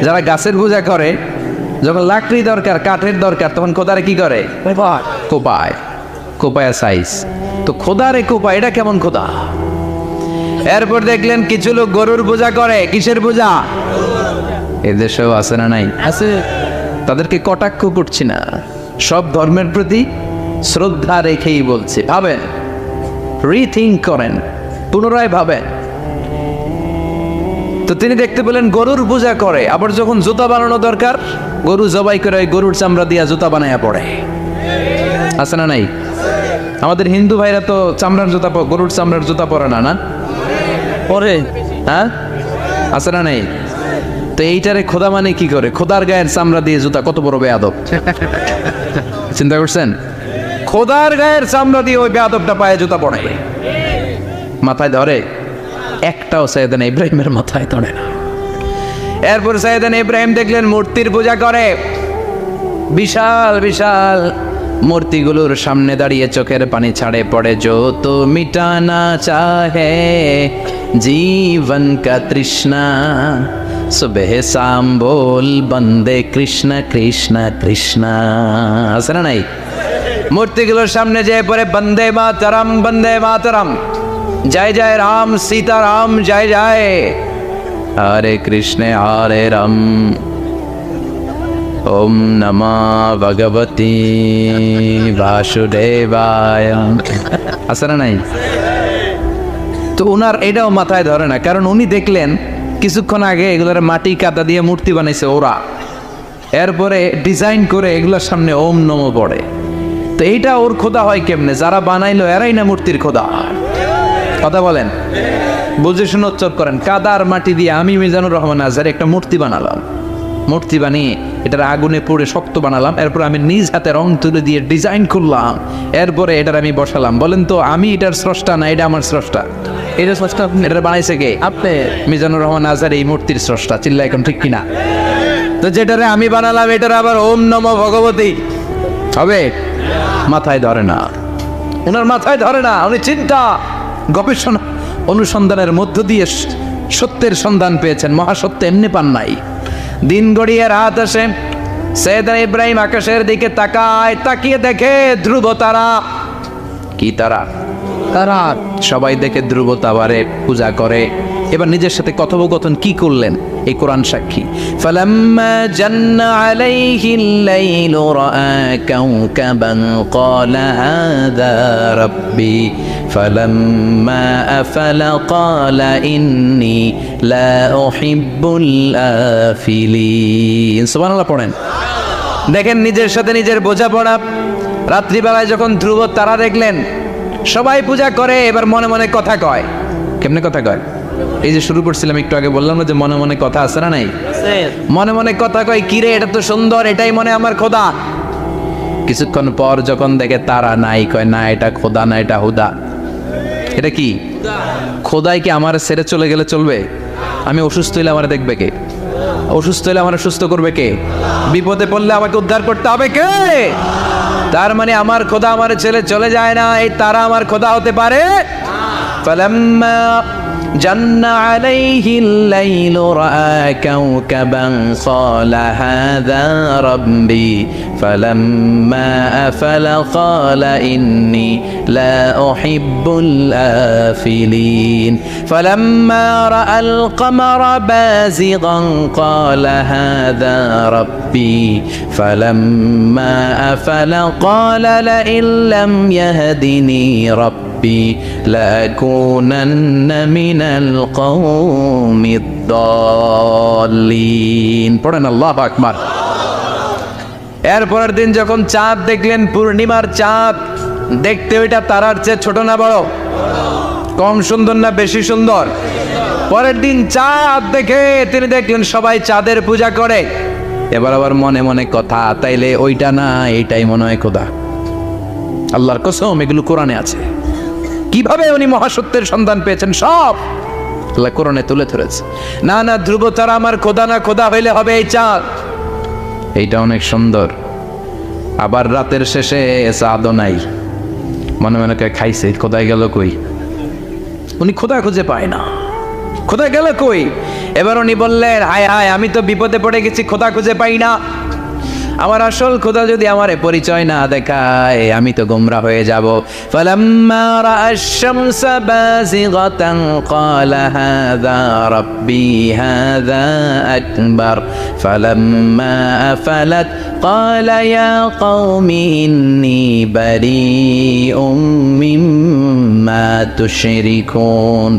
Speaker 1: যারা গাছের পূজা করে, যখন লাকড়ি দরকার, কাঠের দরকার, তখন খোদারে কি করে? কোপায়, কোপায়া সাইজ। তো খোদারে কোপায়, এটা কেমন খোদা? এরপর দেখলেন কিছু লোক গরুর পূজা করে। কিসের পূজা? এদেশেও আছে না নাই?
Speaker 2: আছে।
Speaker 1: তাদেরকে কটাক্ষ করছি না, সব ধর্মের প্রতি শ্রদ্ধা রেখেই বলছি। ভাবেন, রিথিঙ্ক করেন, পুনরায় ভাবেন। তো তিনি দেখতে পেলেন গরুর পূজা করে, আবার যখন জুতা বানানো দরকার, গরু জবাই করে ওই গরুর চামড়া দিয়া জুতা বানায়া পড়ে। আছে না নাই? আমাদের হিন্দু ভাইরা তো চামড়ার জুতা, গরুর চামড়ার জুতা পরে না, না
Speaker 2: পরে
Speaker 1: হ্যাঁ? আছে না নাই? তো এইটারে খোদা মানে কি করে? খোদার গায়ের চামড়া দিয়ে জুতা, কত বড় বেয়াদব! চিন্তা করছেন? খোদার গায়ের চামড়া দিয়ে ওই বেয়াদবটা পায়ে জুতা পড়ে। মাথায় ধরে? একটাও সাইয়েদনা ইব্রাহিমের মাথায় ধরে না। এরপর সাইয়েদনা ইব্রাহিম দেখলেন মূর্তির পূজা করে। বিশাল বিশাল মূর্তিগুলোর সামনে দাঁড়িয়ে চোখের পানি ছাড়ে পড়ে। যো তো মিটানা চাহে জীবন কা তৃষ্ণা, সুবহ শাম বল বন্দে কৃষ্ণ কৃষ্ণ কৃষ্ণ। আছে না নাই? মূর্তিগুলোর সামনে যেয়ে পড়ে বন্দে মাতরম, বন্দে মাতরম, জয় জয় রাম সীতারাম, জয় জয় হরে কৃষ্ণ হরে রাম, ওম নমঃ ভগবতী বাসুদেবায়। আছে না নাই? তো উনার এটাও মাথায় ধরে না, কারণ উনি দেখলেন কিছুক্ষণ আগে এগুলোর মাটি কাদা দিয়ে মূর্তি বানাইছে ওরা, এরপরে ডিজাইন করে এগুলোর সামনে ওম নমঃ পড়ে। তো এইটা ওর খোদা হয় কেমনে? যারা বানাইলো এরাই না মূর্তির খোদা। কথা বলেন, বুঝে শুনে উচ্চার করেন। কাদার মাটি দিয়ে আমি মিজানুর রহমান আজহারি একটা মূর্তি বানালাম, মূর্তি বানিয়ে এটার আগুনে পুড়ে শক্ত বানালাম, এরপর আমি নিজ হাতে রং তুলে দিয়ে ডিজাইন করলাম, এরপরে এটার আমি বসালাম। বলেন তো আমি এটার স্রষ্টা না এটা আমার স্রষ্টা?
Speaker 2: এটা স্রষ্টা আপনি।
Speaker 1: এটা বানাইছে কে?
Speaker 2: আপনি।
Speaker 1: মিজানুর রহমান আজহারি এই মূর্তির স্রষ্টা। চিল্লা এখন ঠিক কিনা? তো যেটারে আমি বানালাম এটার আবার ওম নমঃ ভগবতী হবে? মাথায় ধরে না, ওনার মাথায় ধরে না। উনি চিন্তা, গবেষণা, অনুসন্ধানের মধ্য দিয়ে সত্যের সন্ধান পেয়েছেন। মহাসত্য এমনি পান নাই। দিন গড়িয়ে রাত আসে, সাইয়েদনা ইব্রাহিম আকাশের দিকে তাকায়, তাকিয়ে দেখে ধ্রুব তারা। কি তারা?
Speaker 2: তারা।
Speaker 1: সবাই দেখে ধ্রুব তারারে পূজা করে। এবার নিজের সাথে কথোপকথন কি করলেন এই কোরআন সাক্ষী। ফালাম্মা জান্না আলাইহিল লাইলু রাআ কাওকাবান ক্বালা হাযা রাব্বি ফালাম্মা আফালা ক্বালা ইন্নী লা উহিব্বুল আফিলিন। সুবহানাল্লাহ পড়েন। দেখেন নিজের সাথে নিজের বোঝাপড়া। রাত্রিবেলায় যখন ধ্রুব তারা দেখলেন সবাই পূজা করে, এবার মনে মনে কথা কয়। কেমনে কথা কয়? এই যে শুরু করছিলাম একটু আগে, বললাম না যে মনে মনে কথা আছে না নাই? মনে মনে কথা কয়, কিরে এটা তো সুন্দর, এটাই মনে আমার খোদা। কিছুক্ষণ পর যখন দেখে তারা নাই, কয় না এটা খোদা না, এটা হুদা। এটা কি? খোদাই কি আমার ছেড়ে চলে গেলে চলবে? আমি অসুস্থ হইলে আমার দেখবে কে? অসুস্থ হইলে আমার সুস্থ করবে কে? বিপদে পড়লে আমাকে উদ্ধার করতে হবে কে? তার মানে আমার খোদা আমার ছেলে চলে যায় না, এই তারা আমার খোদা হতে পারে? ফালাম্মা جن عليه الليل رأى كوكبا قال هذا ربي فلما أفل قال إني لا أحب الآفلين فلما رأى القمر بازغا قال هذا ربي فلما أفل قال لئن لم يهدني ربي لأكونن من القوم الضالين পড়েন আল্লাহু আকবার। এরপরের দিন যখন চাঁদ দেখলেন, পূর্ণিমার চাঁদ, দেখতে ওইটা তারার চেয়ে ছোট না বড়? কম সুন্দর না বেশি সুন্দর? পরের দিন চাঁদ দেখে তিনি দেখলেন সবাই চাঁদের পূজা করে। এবার আবার মনে মনে কথা, তাইলে ওইটা না এইটাই মনে হয় খোদা। আল্লাহর কসম এগুলো কোরআনে আছে। কিভাবে উনি মহাসত্যের সন্ধান পেয়েছেন সব আল্লাহ কোরআনে তুলে ধরেছে। না না, ধ্রুব তারা আমার খোদা না, খোদা হইলে হবে এই চাঁদ। এইটা অনেক সুন্দর। আবার রাতের শেষে চাঁদও নাই, মনে মনে খাইছে খোদায় গেল কই, উনি খোদা খুঁজে পায় না, খোদা গেল কই। এবার উনি বললেন হায় হায়, আমি তো বিপদে পড়ে গেছি, খোদা খুঁজে পাই না। আমার আসল খোদা যদি আমারে পরিচয় না দেখায় আমি তো গোমরা হয়ে যাব। ফালাম্মা রাআশ শামসা বাযিগাতান ক্বালা হাযা রাব্বি হাযা আকবার ফালাম্মা আফালাত ক্বালা ইয়া কওমি ইন্নী বারীউম মিম্মা তুশরিকুন।